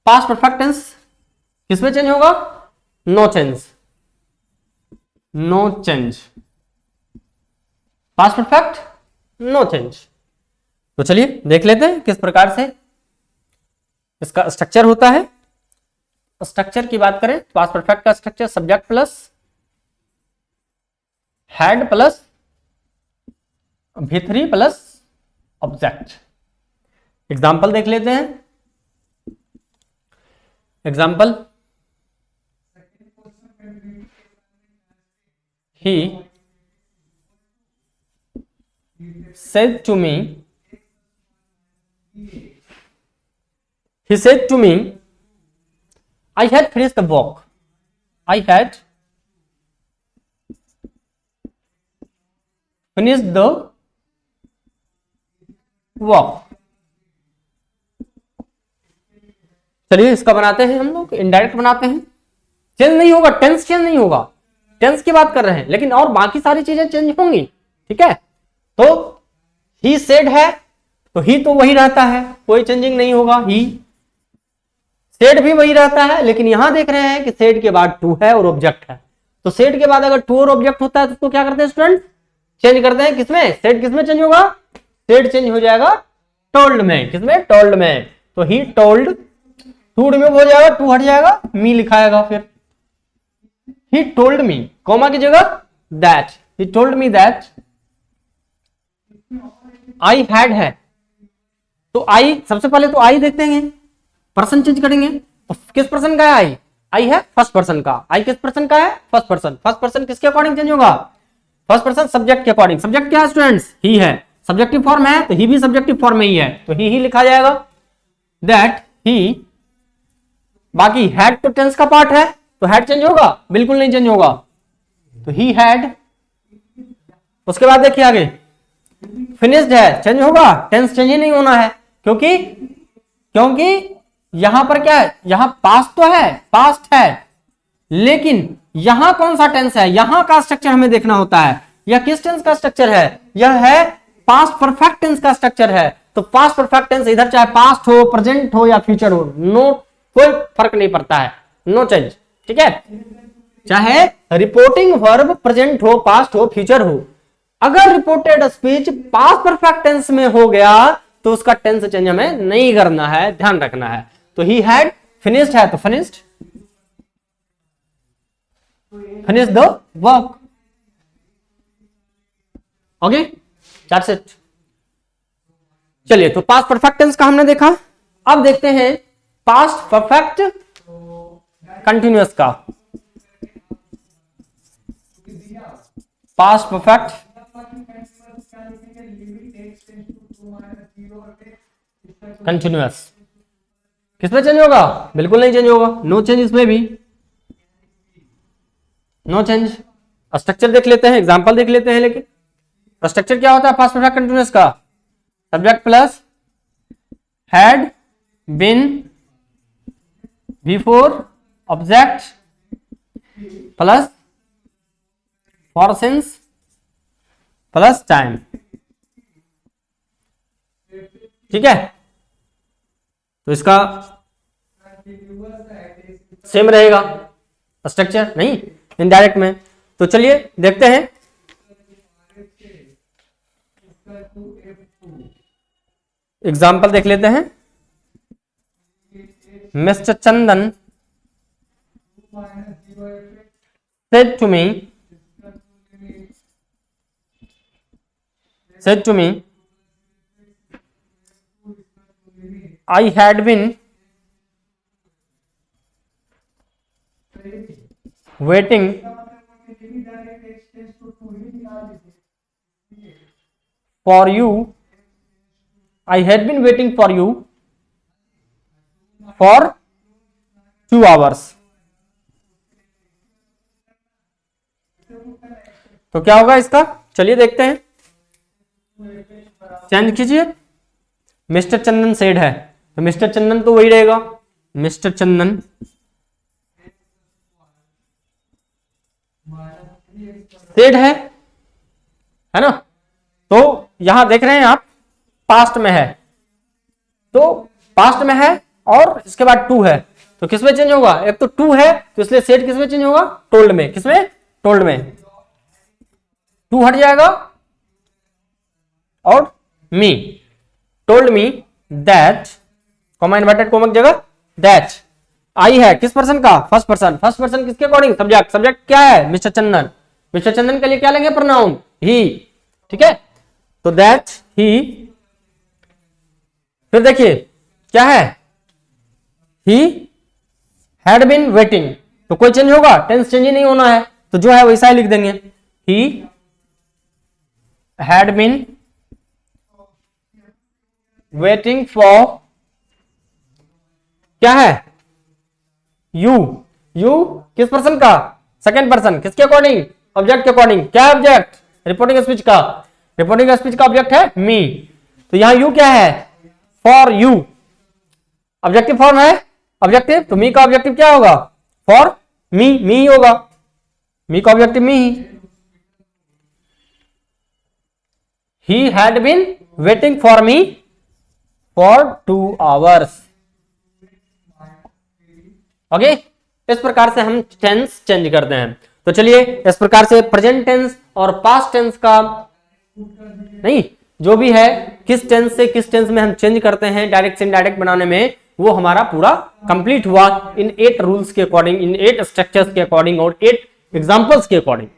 past perfect tense किसमें चेंज होगा, no change, no change, past perfect no change. तो चलिए देख लेते हैं किस प्रकार से इसका स्ट्रक्चर होता है। स्ट्रक्चर की बात करें, पास्ट परफेक्ट का structure subject plus had plus V3 plus object. Example देख लेते हैं। Example, he said to me, I had finished the book, I had finished the work। चलिए इसका बनाते हैं हम लोग, इनडायरेक्ट बनाते हैं। चेंज नहीं होगा, टेंस चेंज नहीं होगा, टेंस की बात कर रहे हैं, लेकिन और बाकी सारी चीजें चेंज होंगी। ठीक है, तो ही सेड है तो ही तो वही रहता है, कोई चेंजिंग नहीं होगा। ही सेड भी वही रहता है, लेकिन यहां देख रहे हैं कि सेड के बाद टू है और ऑब्जेक्ट है। तो सेड के बाद अगर टू और ऑब्जेक्ट होता है तो क्या करते हैं स्टूडेंट, चेंज करते हैं। किसमें, सेड किसमें चेंज होगा, सेड चेंज हो जाएगा टोल्ड में। किसमें, टोल्ड में। तो ही टोल्ड, टू रिमूव हो जाएगा, टू हट जाएगा, मी लिखाएगा। फिर ही टोल्ड मी, कॉमा की जगह that, he told me that I had है। तो आई, सबसे पहले तो आई देखते हैं, पर्सन चेंज करेंगे। तो किस पर्सन का है आई, आई है फर्स्ट पर्सन का। आई किस पर्सन का है, फर्स्ट पर्सन। फर्स्ट पर्सन किसके अकॉर्डिंग चेंज होगा, फर्स्ट पर्सन सब्जेक्ट के अकॉर्डिंग। सब्जेक्ट क्या है स्टूडेंट्स, ही है। सब्जेक्टिव फॉर्म है तो ही भी सब्जेक्टिव फॉर्म में ही है, तो ही लिखा जाएगा। दैट ही, बाकी हैड तो टेंस का पार्ट है, तो हैड चेंज होगा, बिल्कुल नहीं चेंज होगा। तो ही हैड। उसके बाद देखिए आगे, फिनिश्ड है, चेंज होगा, टेंस चेंज ही नहीं होना है, क्योंकि यहां पर क्या है, यहां पास्ट तो है, पास्ट है, लेकिन यहां कौन सा टेंस है, यहां का स्ट्रक्चर हमें देखना होता है। यह किस टेंस का स्ट्रक्चर है, यह है पास्ट परफेक्ट टेंस का स्ट्रक्चर है। तो पास्ट परफेक्ट टेंस इधर चाहे पास्ट हो, प्रेजेंट हो या फ्यूचर हो, नो, कोई फर्क नहीं पड़ता है, नो चेंज। ठीक है, चाहे रिपोर्टिंग वर्ब प्रेजेंट हो, पास्ट हो, फ्यूचर हो। अगर reported speech past perfect tense में हो गया तो उसका टेंस चेंज हमें नहीं करना है, ध्यान रखना है। तो ही हैड फिनिश्ड है तो finished, finish the work. Okay, that's it. चलिए, तो पास्ट परफेक्ट टेंस का हमने देखा। अब देखते हैं पास्ट परफेक्ट कंटिन्यूअस का। पास्ट परफेक्ट कंटिन्यूअस किसमें चेंज होगा, बिल्कुल नहीं चेंज होगा, नो चेंज। इसमें भी नो चेंज। स्ट्रक्चर देख लेते हैं, एग्जांपल देख लेते हैं। लेकिन स्ट्रक्चर क्या होता है पास्ट परफेक्ट कंटिन्यूअस का, subject plus had been before object plus for since plus time. ठीक है, तो इसका सेम रहेगा स्ट्रक्चर, नहीं इनडायरेक्ट में। तो चलिए देखते हैं। एग्जाम्पल देख लेते हैं। Mister Chandan said to me I had been waiting for you. I had been waiting for you for 2 hours. तो क्या होगा इसका, चलिए देखते हैं। चेंज कीजिए। मिस्टर चंदन सेड है तो मिस्टर चंदन तो वही रहेगा, मिस्टर चंदन सेड है ना। तो यहां देख रहे हैं आप पास्ट में है, तो पास्ट में है और इसके बाद टू है, तो किसमें चेंज होगा, एक तो टू है तो इसलिए सेड किसमें चेंज होगा, टोल्ड में। किसमें, टोल्ड में। टू हट जाएगा और me, told me that, comma inverted comma की जगह दैट, आई है किस पर्सन का, फर्स्ट पर्सन। फर्स्ट पर्सन किसके अकॉर्डिंग, सब्जेक्ट। सब्जेक्ट क्या है, मिस्टर चंदन। मिस्टर चंदन के लिए क्या लेंगे, प्रोनाउन ही, ठीक है। तो दैट ही, फिर देखिए क्या है, ही हैड बीन वेटिंग, तो कोई चेंज होगा, टेंस चेंज ही नहीं होना है, तो जो है वैसा ही लिख देंगे। He had been waiting for, क्या है, यू। यू किस पर्सन का, सेकेंड पर्सन। किसके अकॉर्डिंग, ऑब्जेक्ट के अकॉर्डिंग। क्या है ऑब्जेक्ट, रिपोर्टिंग स्पीच का। रिपोर्टिंग स्पीच का ऑब्जेक्ट है मी, तो यहां यू क्या है, फॉर यू। ऑब्जेक्टिव फॉर्म है, ऑब्जेक्टिव, तो मी का ऑब्जेक्टिव क्या होगा, फॉर मी, मी ही होगा, मी का objective me he. He had been waiting for me for 2 hours. Okay, इस प्रकार से हम टेंस चेंज करते हैं। तो चलिए इस प्रकार से प्रेजेंट टेंस और पास्ट टेंस का, नहीं जो भी है, किस टेंस से किस टेंस में हम चेंज करते हैं डायरेक्ट से इनडायरेक्ट बनाने में, वो हमारा पूरा कंप्लीट हुआ इन 8 रूल्स के अकॉर्डिंग, इन 8 स्ट्रक्चर्स के अकॉर्डिंग और 8 एग्जांपल्स के अकॉर्डिंग।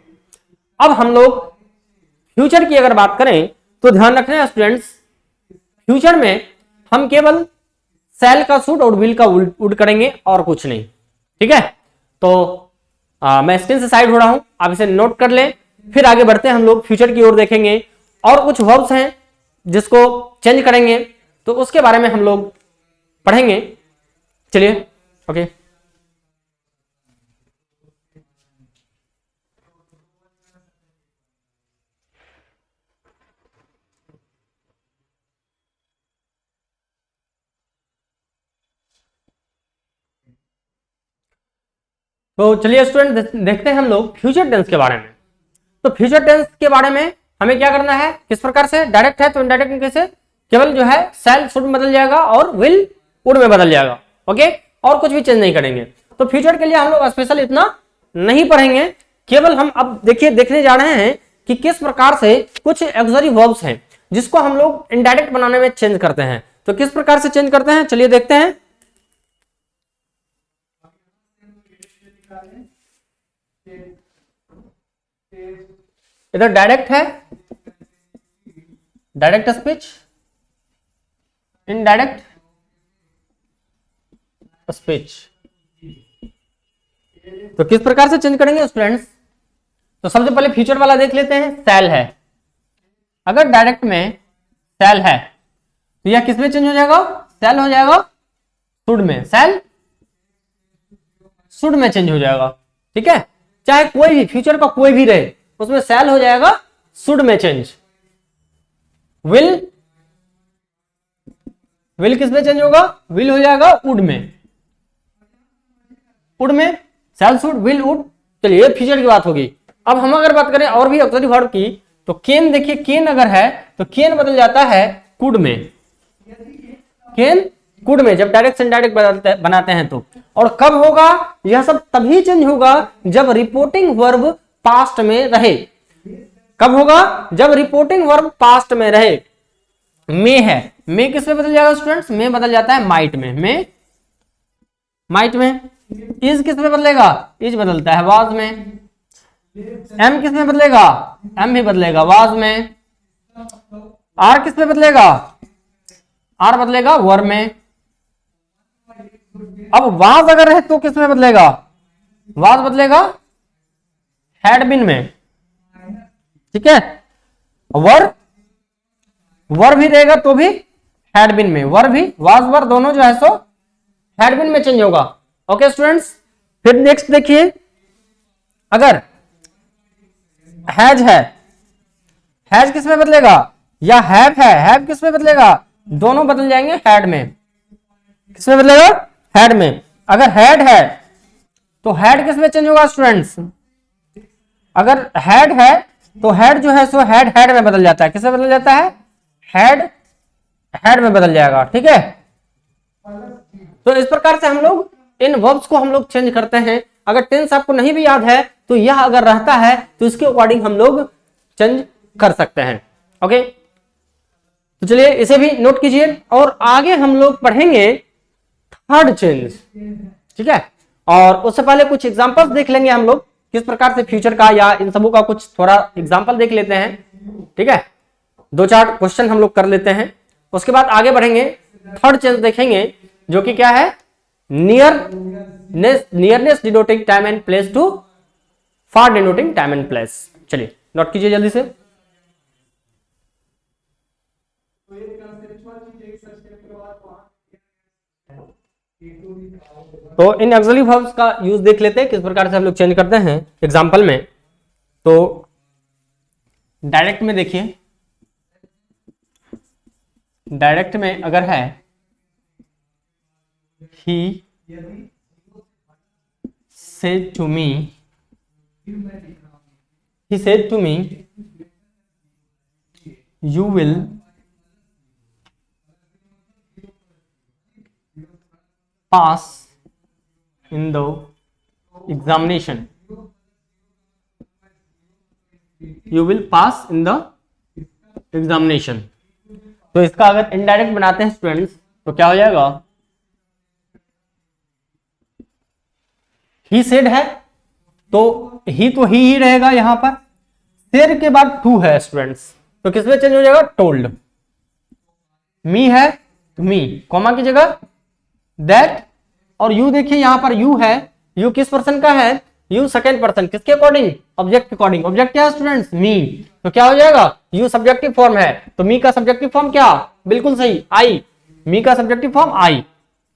अब हम लोग फ्यूचर की अगर बात करें तो ध्यान रखना स्टूडेंट्स, फ्यूचर में हम केवल सेल का सूट और विल का वुड करेंगे और कुछ नहीं, ठीक है। तो मैं स्क्रीन से साइड हो रहा हूं, आप इसे नोट कर लें, फिर आगे बढ़ते हैं हम लोग फ्यूचर की ओर देखेंगे और कुछ वर्ब्स हैं जिसको चेंज करेंगे, तो उसके बारे में हम लोग पढ़ेंगे। चलिए ओके। तो चलिए स्टूडेंट देखते हैं हम लोग फ्यूचर टेंस के बारे में। तो फ्यूचर टेंस के बारे में हमें क्या करना है, किस प्रकार से, डायरेक्ट है तो इनडायरेक्ट में कैसे, केवल जो है सेल शुड में बदल जाएगा और विल वुड में बदल जाएगा, ओके, और कुछ भी चेंज नहीं करेंगे। तो फ्यूचर के लिए हम लोग स्पेशल इतना नहीं पढ़ेंगे, केवल हम अब देखिए देखने जा रहे हैं कि किस प्रकार से कुछ एक्सरी वर्ब्स हैं जिसको हम लोग इनडायरेक्ट बनाने में चेंज करते हैं। तो किस प्रकार से चेंज करते हैं, चलिए देखते हैं। इधर डायरेक्ट है, डायरेक्ट स्पीच, इनडायरेक्ट स्पीच। तो किस प्रकार से चेंज करेंगे स्टूडेंट्स, तो सबसे पहले फ्यूचर वाला देख लेते हैं। सेल है, अगर डायरेक्ट में सेल है तो यह किस में चेंज हो जाएगा, सेल हो जाएगा शुड में, सेल शुड में चेंज हो जाएगा, ठीक है। चाहे कोई भी फ्यूचर का कोई भी रहे उसमें सेल हो जाएगा शुड में चेंज। विल, विल किस में चेंज होगा, विल हो जाएगा वुड में, वुड में सेल शुड विल वुड। चलिए फ्यूचर की बात होगी। अब हम अगर बात करें और भी ऑक्सिलरी वर्ब की, तो केन देखिए, केन अगर है तो केन बदल जाता है कुड में, केन कुड में, जब डायरेक्ट से इनडायरेक्ट बनाते हैं तो। और कब होगा यह सब? तभी चेंज होगा जब रिपोर्टिंग वर्ब पास्ट में रहे। कब होगा? जब रिपोर्टिंग वर्ब पास्ट में रहे। मे है, मे किस में बदल जाएगा स्टूडेंट्स? मे बदल जाता है माइट में, मे माइट में। इज किस में बदलेगा? इज बदलता है वाज में। एम किस में बदलेगा? एम भी बदलेगा वाज में। आर किस में बदलेगा? आर बदलेगा वर में। अब वाज अगर है तो किस में बदलेगा? वाज बदलेगा हैड बीन में, ठीक है। वर वर भी रहेगा तो भी हैड बीन में, वर भी, वाज वर दोनों जो है सो हैड बीन में चेंज होगा। ओके स्टूडेंट्स, फिर नेक्स्ट देखिए, अगर हैज है, हैज किस में बदलेगा? या हैव है, हैव किस में बदलेगा? दोनों बदल जाएंगे हैड में। किस में बदलेगा? हैड में। अगर हैड है तो हैड किस में चेंज होगा स्टूडेंट्स? अगर हैड है तो हैड जो है सो हैड हैड में बदल जाता है। किस में बदल जाता है? हैड हैड में बदल जाएगा, ठीक है। तो इस प्रकार से हम लोग इन वर्ब्स को हम लोग चेंज करते हैं। अगर टेंस आपको नहीं भी याद है तो यह अगर रहता है तो इसके अकॉर्डिंग हम लोग चेंज कर सकते हैं। ओके, तो चलिए इसे भी नोट कीजिए और आगे हम लोग पढ़ेंगे थर्ड चेंज, ठीक है। और उससे पहले कुछ एग्जांपल्स देख लेंगे हम लोग, किस प्रकार से फ्यूचर का या इन सबों का कुछ थोड़ा एग्जांपल देख लेते हैं, ठीक है। 2-4 क्वेश्चन हम लोग कर लेते हैं, उसके बाद आगे बढ़ेंगे। थर्ड चेंज देखेंगे जो कि क्या है? Nearness denoting time and place to far denoting time and place. चलिए नोट कीजिए जल्दी से। तो एक कंसेप्चुअल चीज एक स्टेप के बाद तो इन ऑक्सिलरी वर्ब्स का यूज देख लेते हैं, किस प्रकार से हम लोग चेंज करते हैं एग्जांपल में। तो डायरेक्ट में देखिए, डायरेक्ट में अगर है he said to me, he said to me you will pass in the examination, you will pass in the examination। तो इसका अगर इनडायरेक्ट बनाते हैं स्टूडेंट्स तो क्या हो जाएगा? ही सेड है तो ही रहेगा यहां पर। सेड के बाद टू है स्टूडेंट्स तो किसमें चेंज हो जाएगा? टोल्ड। मी है तो मी, कॉमा की जगह दैट। और यू देखिए यहां पर यू है, यू किस पर्सन का है? यू सेकेंड पर्सन, किसके अकॉर्डिंग? ऑब्जेक्ट के अकॉर्डिंग। ऑब्जेक्ट क्या है स्टूडेंट्स? मी। तो क्या हो जाएगा? यू सब्जेक्टिव फॉर्म है तो मी का सब्जेक्टिव फॉर्म क्या? बिल्कुल सही, आई। मी का सब्जेक्टिव फॉर्म आई,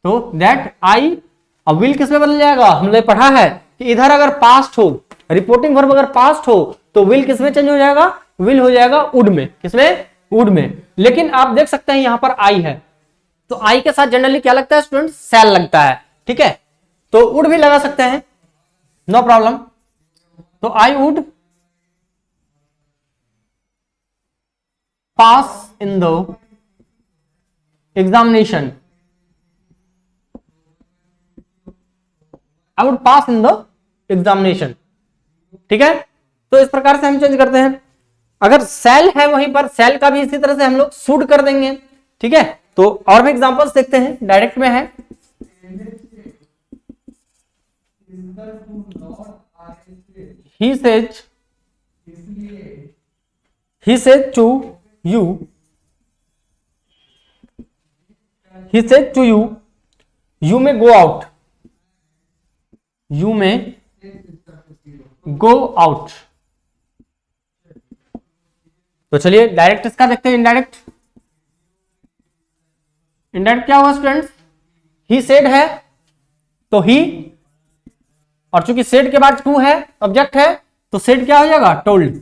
तो दैट आई। अब विल किस में बदल जाएगा? हमने पढ़ा है कि इधर अगर पास्ट हो, रिपोर्टिंग वर्ब अगर पास्ट हो तो विल किस में चेंज हो जाएगा? विल हो जाएगा वुड में। किसमें? वुड में। लेकिन आप देख सकते हैं यहां पर आई है तो आई के साथ जनरली क्या लगता है स्टूडेंट? सेल लगता है, ठीक है। तो वुड भी लगा सकते हैं, नो प्रॉब्लम। तो I would pass in the examination, I would pass in the examination, ठीक है। तो इस प्रकार से हम चेंज करते हैं। अगर सेल है वहीं पर सेल का भी इसी तरह से हम लोग शुड कर देंगे, ठीक है। तो और भी एग्जांपल्स देखते हैं। डायरेक्ट में है he said to you, he said to you, you may go out, you may go out। तो चलिए डायरेक्ट इसका देखते हैं। इनडायरेक्ट, इनडायरेक्ट क्या हुआ स्टूडेंट्स? ही सेड है तो ही, और चूंकि सेड के बाद टू है, ऑब्जेक्ट है, तो सेड क्या हो जाएगा? टोल्ड।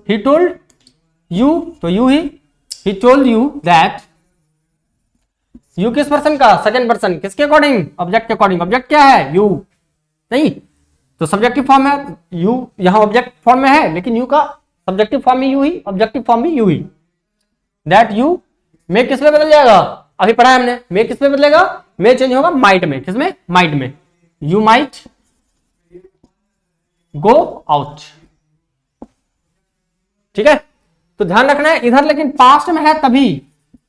ही टोल्ड यू तो you he told you that. You किस पर्सन का? सेकेंड पर्सन, किसके अकॉर्डिंग? ऑब्जेक्ट के अकॉर्डिंग। ऑब्जेक्ट क्या है? यू नहीं, तो सब्जेक्टिव फॉर्म है यू, यहां ऑब्जेक्ट फॉर्म में है लेकिन यू का सब्जेक्टिव फॉर्म में यू ही, ऑब्जेक्टिव फॉर्म में यू ही। दैट यू में किस में बदल जाएगा? अभी पढ़ा है हमने, मे किस में बदलेगा, मे चेंज होगा माइट में, किसमें, माइट में, यू माइट गो आउट, ठीक है। तो ध्यान रखना है इधर, लेकिन पास्ट में है तभी,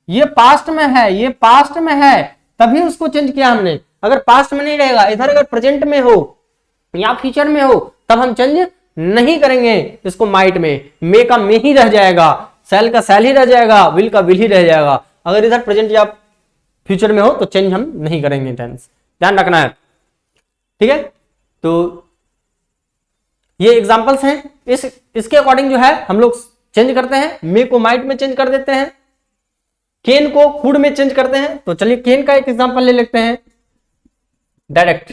ये पास्ट में है, ये पास्ट में है तभी उसको चेंज किया हमने। अगर पास्ट में नहीं रहेगा, इधर अगर प्रेजेंट में हो या फ्यूचर में हो, तब हम चेंज नहीं करेंगे इसको माइट में, मे का मे ही रह जाएगा, सेल का सेल ही रह जाएगा, विल का विल ही रह जाएगा। अगर इधर प्रेजेंट या फ्यूचर में हो तो चेंज हम नहीं करेंगे टेंस, ध्यान रखना है, ठीक है। तो ये एग्जांपल्स हैं, इसके अकॉर्डिंग जो है हम लोग चेंज करते हैं, मे को माइट में चेंज कर देते हैं, केन को कुड में चेंज करते हैं। तो चलिए केन का एक एग्जांपल ले लेते हैं direct.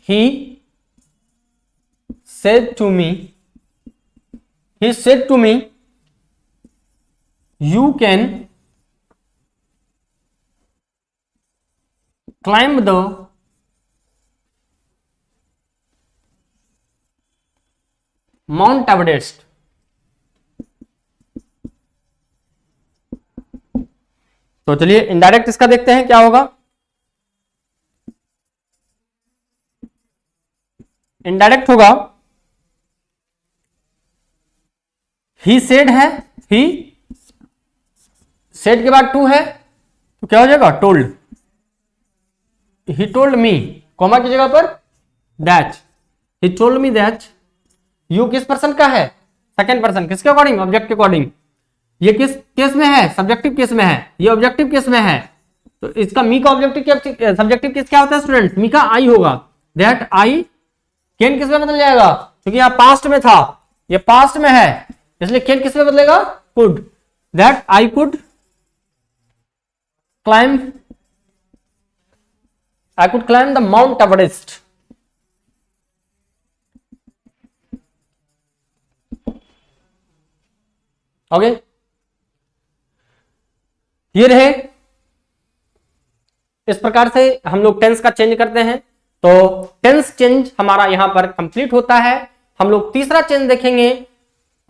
He said to me, you can climb the Mount Everest. तो चलिए इनडायरेक्ट इसका देखते हैं क्या होगा। इनडायरेक्ट होगा, ही सेड है, ही सेड के बाद टू है तो क्या हो जाएगा, told, he told me, comma की जगह पर that, he told me that, you किस पर्सन का है, सेकंड पर्सन, किसके अकॉर्डिंग, ऑब्जेक्ट के अकॉर्डिंग। ये किस केस में है, सब्जेक्टिव केस में है, ये ऑब्जेक्टिव केस में है, तो इसका मी का ऑब्जेक्टिव सब्जेक्टिव केस क्या होता है स्टूडेंट, मी का आई होगा, दैट आई, केन किस में बदल जाएगा, क्योंकि यहां पास्ट में था, ये पास्ट में है, इसलिए केन किस में बदलेगा, could, that I could climb, the mount Everest. Okay, ये रहे, इस प्रकार से हम लोग टेंस का चेंज करते हैं। तो टेंस चेंज हमारा यहां पर कंप्लीट होता है। हम लोग तीसरा चेंज देखेंगे।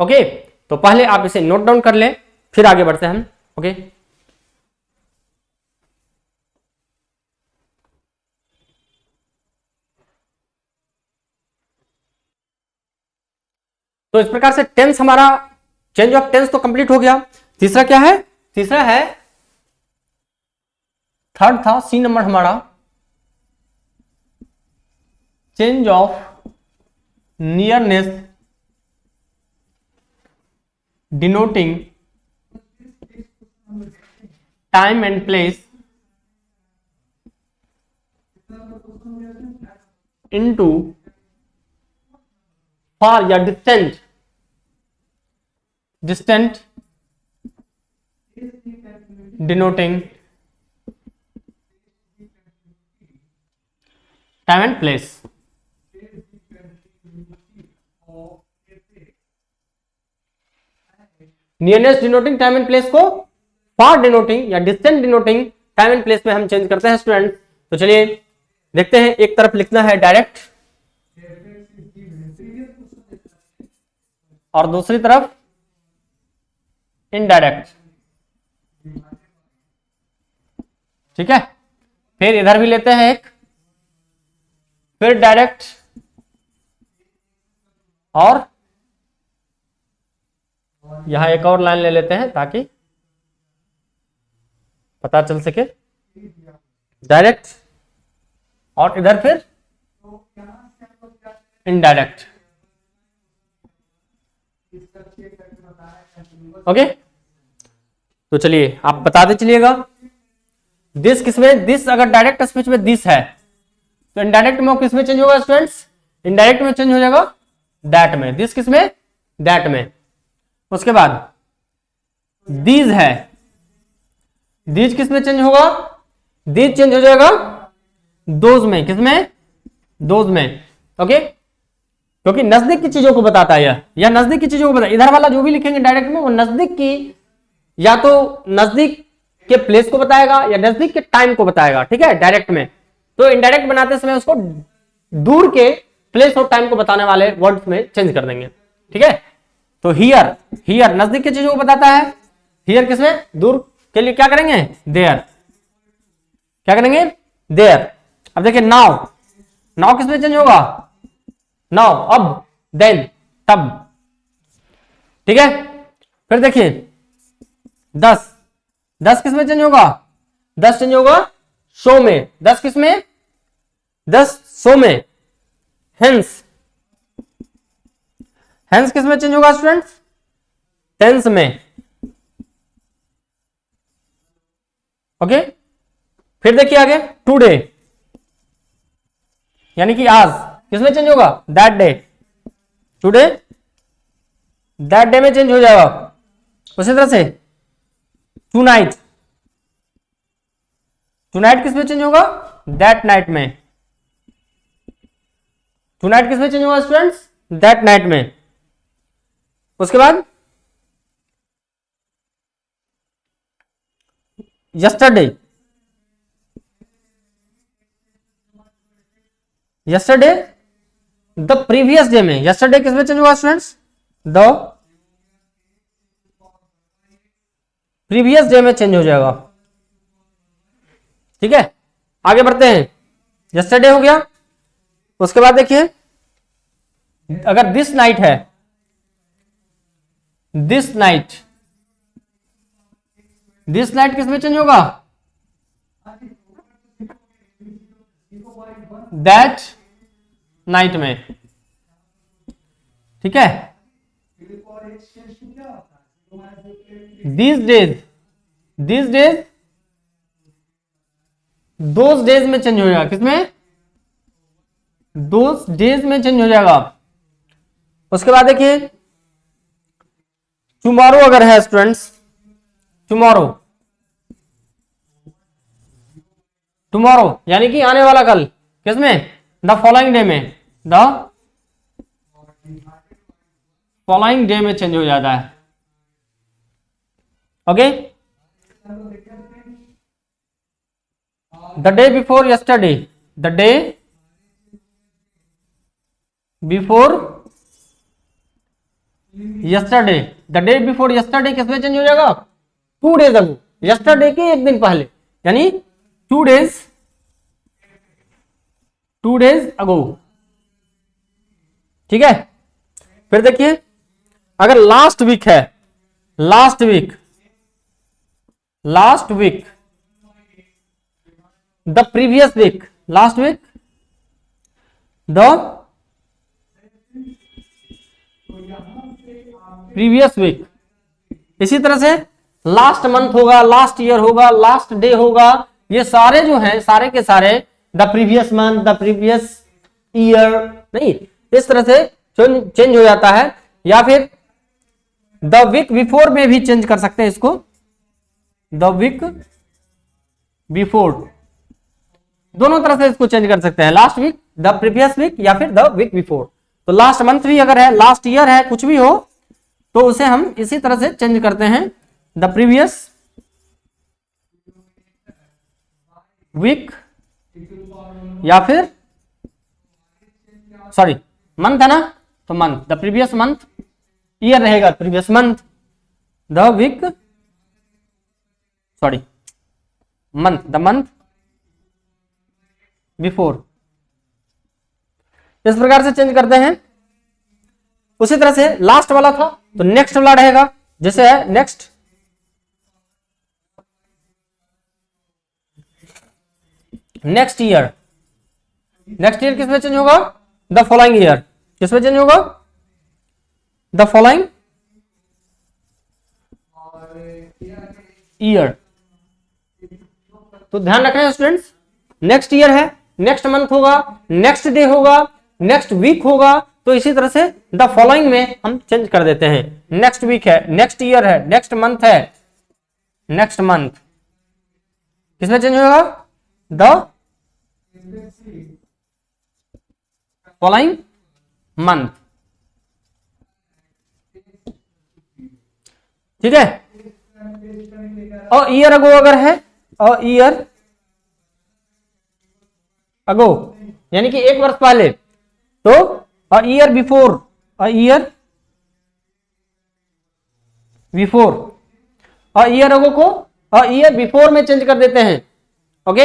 ओके, तो पहले आप इसे नोट डाउन कर लें, फिर आगे बढ़ते हैं हम। ओके, तो इस प्रकार से टेंस हमारा, चेंज ऑफ टेंस तो कंप्लीट हो गया। तीसरा क्या है, तीसरा है, थर्ड था सी नंबर हमारा, change of nearness denoting time and place into far या distant denoting time and place. Nearness denoting time and place को फार डिनोटिंग या distant denoting time and place में हम चेंज करते हैं स्टूडेंट। तो चलिए देखते हैं, एक तरफ लिखना है डायरेक्ट और दूसरी तरफ इनडायरेक्ट, ठीक है। फिर इधर भी लेते हैं एक, फिर डायरेक्ट और यहां एक और लाइन ले लेते हैं ताकि पता चल सके, डायरेक्ट और इधर फिर इनडायरेक्ट। ओके, तो चलिए आप बताते चलिएगा, दिस किसमें, दिस अगर डायरेक्ट स्पीच में दिस है तो इनडायरेक्ट में किस में चेंज होगा स्टूडेंट्स, इनडायरेक्ट में चेंज हो जाएगा दैट में, दिस किसमें, दैट में। उसके बाद दीज है, दीज किस में चेंज होगा, दीज चेंज हो जाएगा दोज में, किसमें, दोज में। ओके, क्योंकि नजदीक की चीजों को बताता है यह नजदीक की चीजों को बताता है। इधर वाला जो भी लिखेंगे डायरेक्ट में वो नजदीक की, या तो नजदीक के प्लेस को बताएगा या नजदीक के टाइम को बताएगा, ठीक है, डायरेक्ट में। तो इनडायरेक्ट बनाते समय उसको दूर के प्लेस और टाइम को बताने वाले वर्ड्स में चेंज कर देंगे, ठीक है। तो हियर, हियर नजदीक की चीजों को बताता है, हियर किसमें, दूर के लिए क्या करेंगे, देयर, क्या करेंगे, देयर। अब देखिए नाउ, नाउ किसमें चेंज होगा, नाउ, अब, देन, तब, ठीक है। फिर देखिए 10, 10 किसमें चेंज होगा, 10 चेंज होगा शो में, 10 किसमें, 10 शो में। हेंस, हेंस किसमें चेंज होगा स्टूडेंट्स, टेंस में, ओके। फिर देखिए आगे टुडे, यानी कि आज, किसमें चेंज होगा, that day, today that day में चेंज हो जाएगा। उसी तरह से टुनाइट, टुनाइट किसमें चेंज होगा, दैट नाइट में, टुनाइट किसमें चेंज होगा स्टूडेंट्स, दैट नाइट में। उसके बाद yesterday, yesterday the previous day में, यस्टरडे किसमें चेंज होगा स्टूडेंट्स, द प्रीवियस डे में चेंज हो जाएगा, ठीक है। आगे बढ़ते हैं, यस्टरडे हो गया। उसके बाद देखिए अगर दिस नाइट है, दिस नाइट, दिस नाइट किसमें चेंज होगा, दैट नाइट में, ठीक है। these days, these days those days में चेंज हो जाएगा, किसमें, those days में चेंज हो जाएगा। उसके बाद देखिए टुमारो अगर है स्टूडेंट्स, टुमारो, टुमारो यानी कि आने वाला कल, किसमें, द फॉलोइंग डे में, द फॉलोइंग डे में चेंज हो जाता है, okay. The day before yesterday, the day before yesterday, the day before yesterday किसमें चेंज हो जाएगा, 2 डेज अगो, यस्टरडे के एक दिन पहले, यानी 2 डेज, 2 डेज अगो, ठीक है। फिर देखिए अगर लास्ट वीक है, last week, last week, the previous week, last week, the previous week. इसी तरह से लास्ट मंथ होगा, लास्ट ईयर होगा, लास्ट डे होगा, ये सारे जो हैं सारे के सारे the previous month, the previous year, नहीं, इस तरह से चेंज हो जाता है। या फिर द वीक बिफोर में भी चेंज कर सकते हैं इसको, द वीक बिफोर, दोनों तरह से इसको चेंज कर सकते हैं, last week, the previous week, या फिर द वीक बिफोर। तो लास्ट मंथ भी अगर है, लास्ट ईयर है, कुछ भी हो तो उसे हम इसी तरह से चेंज करते हैं, द प्रीवियस वीक, या फिर सॉरी मंथ है ना, तो month, the previous month, year रहेगा previous month, the week, sorry month, the month before, इस प्रकार से चेंज करते हैं। उसी तरह से लास्ट वाला था तो नेक्स्ट वाला रहेगा, जैसे है next, next year, next year किसमें चेंज होगा, द फॉलोइंग ईयर, किसमें चेंज होगा, द फॉलोइंग ईयर। तो ध्यान रखना है स्टूडेंट्स, नेक्स्ट ईयर है, नेक्स्ट मंथ होगा, नेक्स्ट डे होगा, नेक्स्ट वीक होगा, तो इसी तरह से द फॉलोइंग में हम चेंज कर देते हैं। नेक्स्ट वीक है, नेक्स्ट ईयर है, नेक्स्ट मंथ है, नेक्स्ट मंथ किसमें चेंज होगा, द फॉलोइंग मंथ, ठीक है। और ईयर अगो अगर है, और ईयर अगो यानी कि एक वर्ष पहले, तो a year before, a year before, और ईयर अगो को ईयर बिफोर में चेंज कर देते हैं। ओके,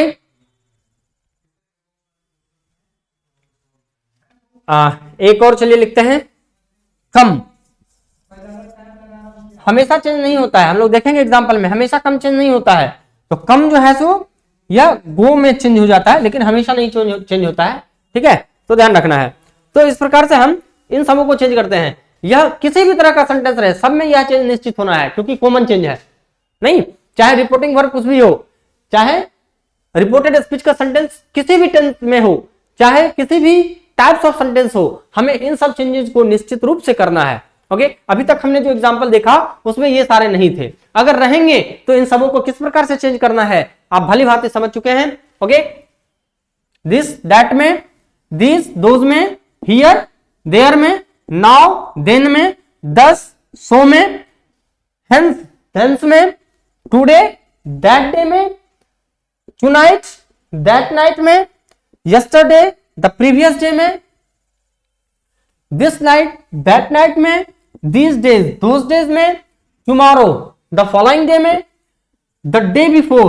एक और चलिए लिखते हैं, कम हमेशा चेंज नहीं होता है। हम लोग देखेंगे एग्जांपल में, हमेशा कम चेंज नहीं होता है। तो कम जो है सो या गो में चेंज हो जाता है, लेकिन हमेशा नहीं चेंज होता है। ठीक है, तो ध्यान रखना है। तो इस प्रकार से हम इन सबों को चेंज करते हैं। यह किसी भी तरह का सेंटेंस रहे, सब में यह चेंज निश्चित होना है, क्योंकि कॉमन चेंज है। नहीं, चाहे रिपोर्टिंग वर्ब कुछ भी हो, चाहे रिपोर्टेड स्पीच का सेंटेंस किसी भी टेंस में हो, चाहे किसी भी टाइप्स ऑफ सेंटेंस हो, हमें इन सब चेंजेस को निश्चित रूप से करना है। ओके, अभी तक हमने जो एग्जांपल देखा उसमें ये सारे नहीं थे। अगर रहेंगे तो इन सबों को किस प्रकार से चेंज करना है आप भली भांति समझ चुके हैं। ओके, दिस दैट में, दिस दोज में, हियर देयर में, नाउ देन में, दस सो में, हेंस हेंस में, टुडे दैट डे में, टुनाइट दैट नाइट में, यस्टरडे द प्रीवियस डे में, दिस नाइट दैट नाइट में, दीज डेज दोज डेज में, टुमारो द फॉलोइंग डे में, the day before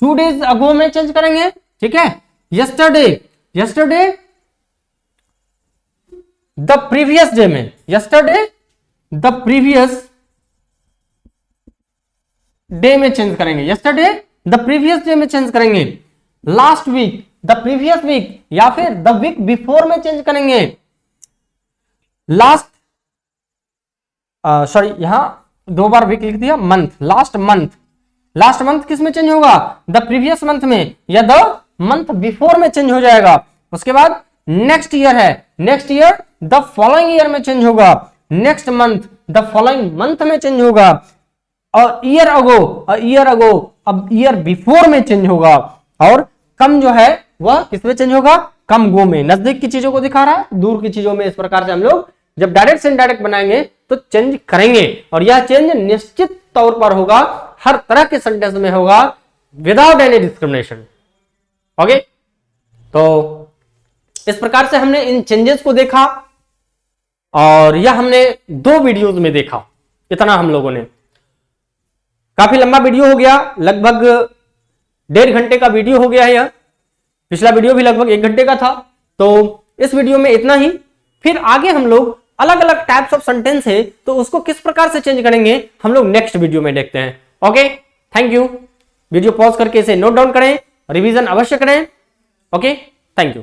2 days ago में चेंज करेंगे। ठीक है, yesterday yesterday the previous day में, यस्टरडे द प्रीवियस डे में चेंज करेंगे, यस्टरडे द प्रीवियस डे में चेंज करेंगे, last week the previous week या फिर द वीक बिफोर में चेंज करेंगे, लास्ट सॉरी यहां 2 बार वीक लिख दिया, month, last month, last month किस में चेंज होगा, द प्रीवियस मंथ में या द मंथ बिफोर में चेंज हो जाएगा। उसके बाद नेक्स्ट ईयर है, next year the following year में चेंज होगा, next month the following month में चेंज होगा, और ईयर अगो अब ईयर बिफोर में चेंज होगा। और कम जो है वह किसमें चेंज होगा, कम गो में। नजदीक की चीजों को दिखा रहा है, दूर की चीजों में। इस प्रकार से हम लोग जब डायरेक्ट से इनडायरेक्ट बनाएंगे तो चेंज करेंगे, और यह चेंज निश्चित तौर पर होगा, हर तरह के सेंटेंस में होगा, विदाउट एनी डिस्क्रिमिनेशन। ओके, तो इस प्रकार से हमने इन चेंजेस को देखा, और यह हमने 2 वीडियोज में देखा। इतना हम लोगों ने, काफी लंबा वीडियो हो गया, लगभग 1.5 घंटे का वीडियो हो गया है यह। पिछला वीडियो भी लगभग 1 घंटे का था। तो इस वीडियो में इतना ही। फिर आगे हम लोग अलग अलग टाइप्स ऑफ सेंटेंस है, तो उसको किस प्रकार से चेंज करेंगे हम लोग नेक्स्ट वीडियो में देखते हैं। Okay, thank you. Video pause करके इसे नोट डाउन करें, रिवीजन अवश्य करें। Okay, thank you.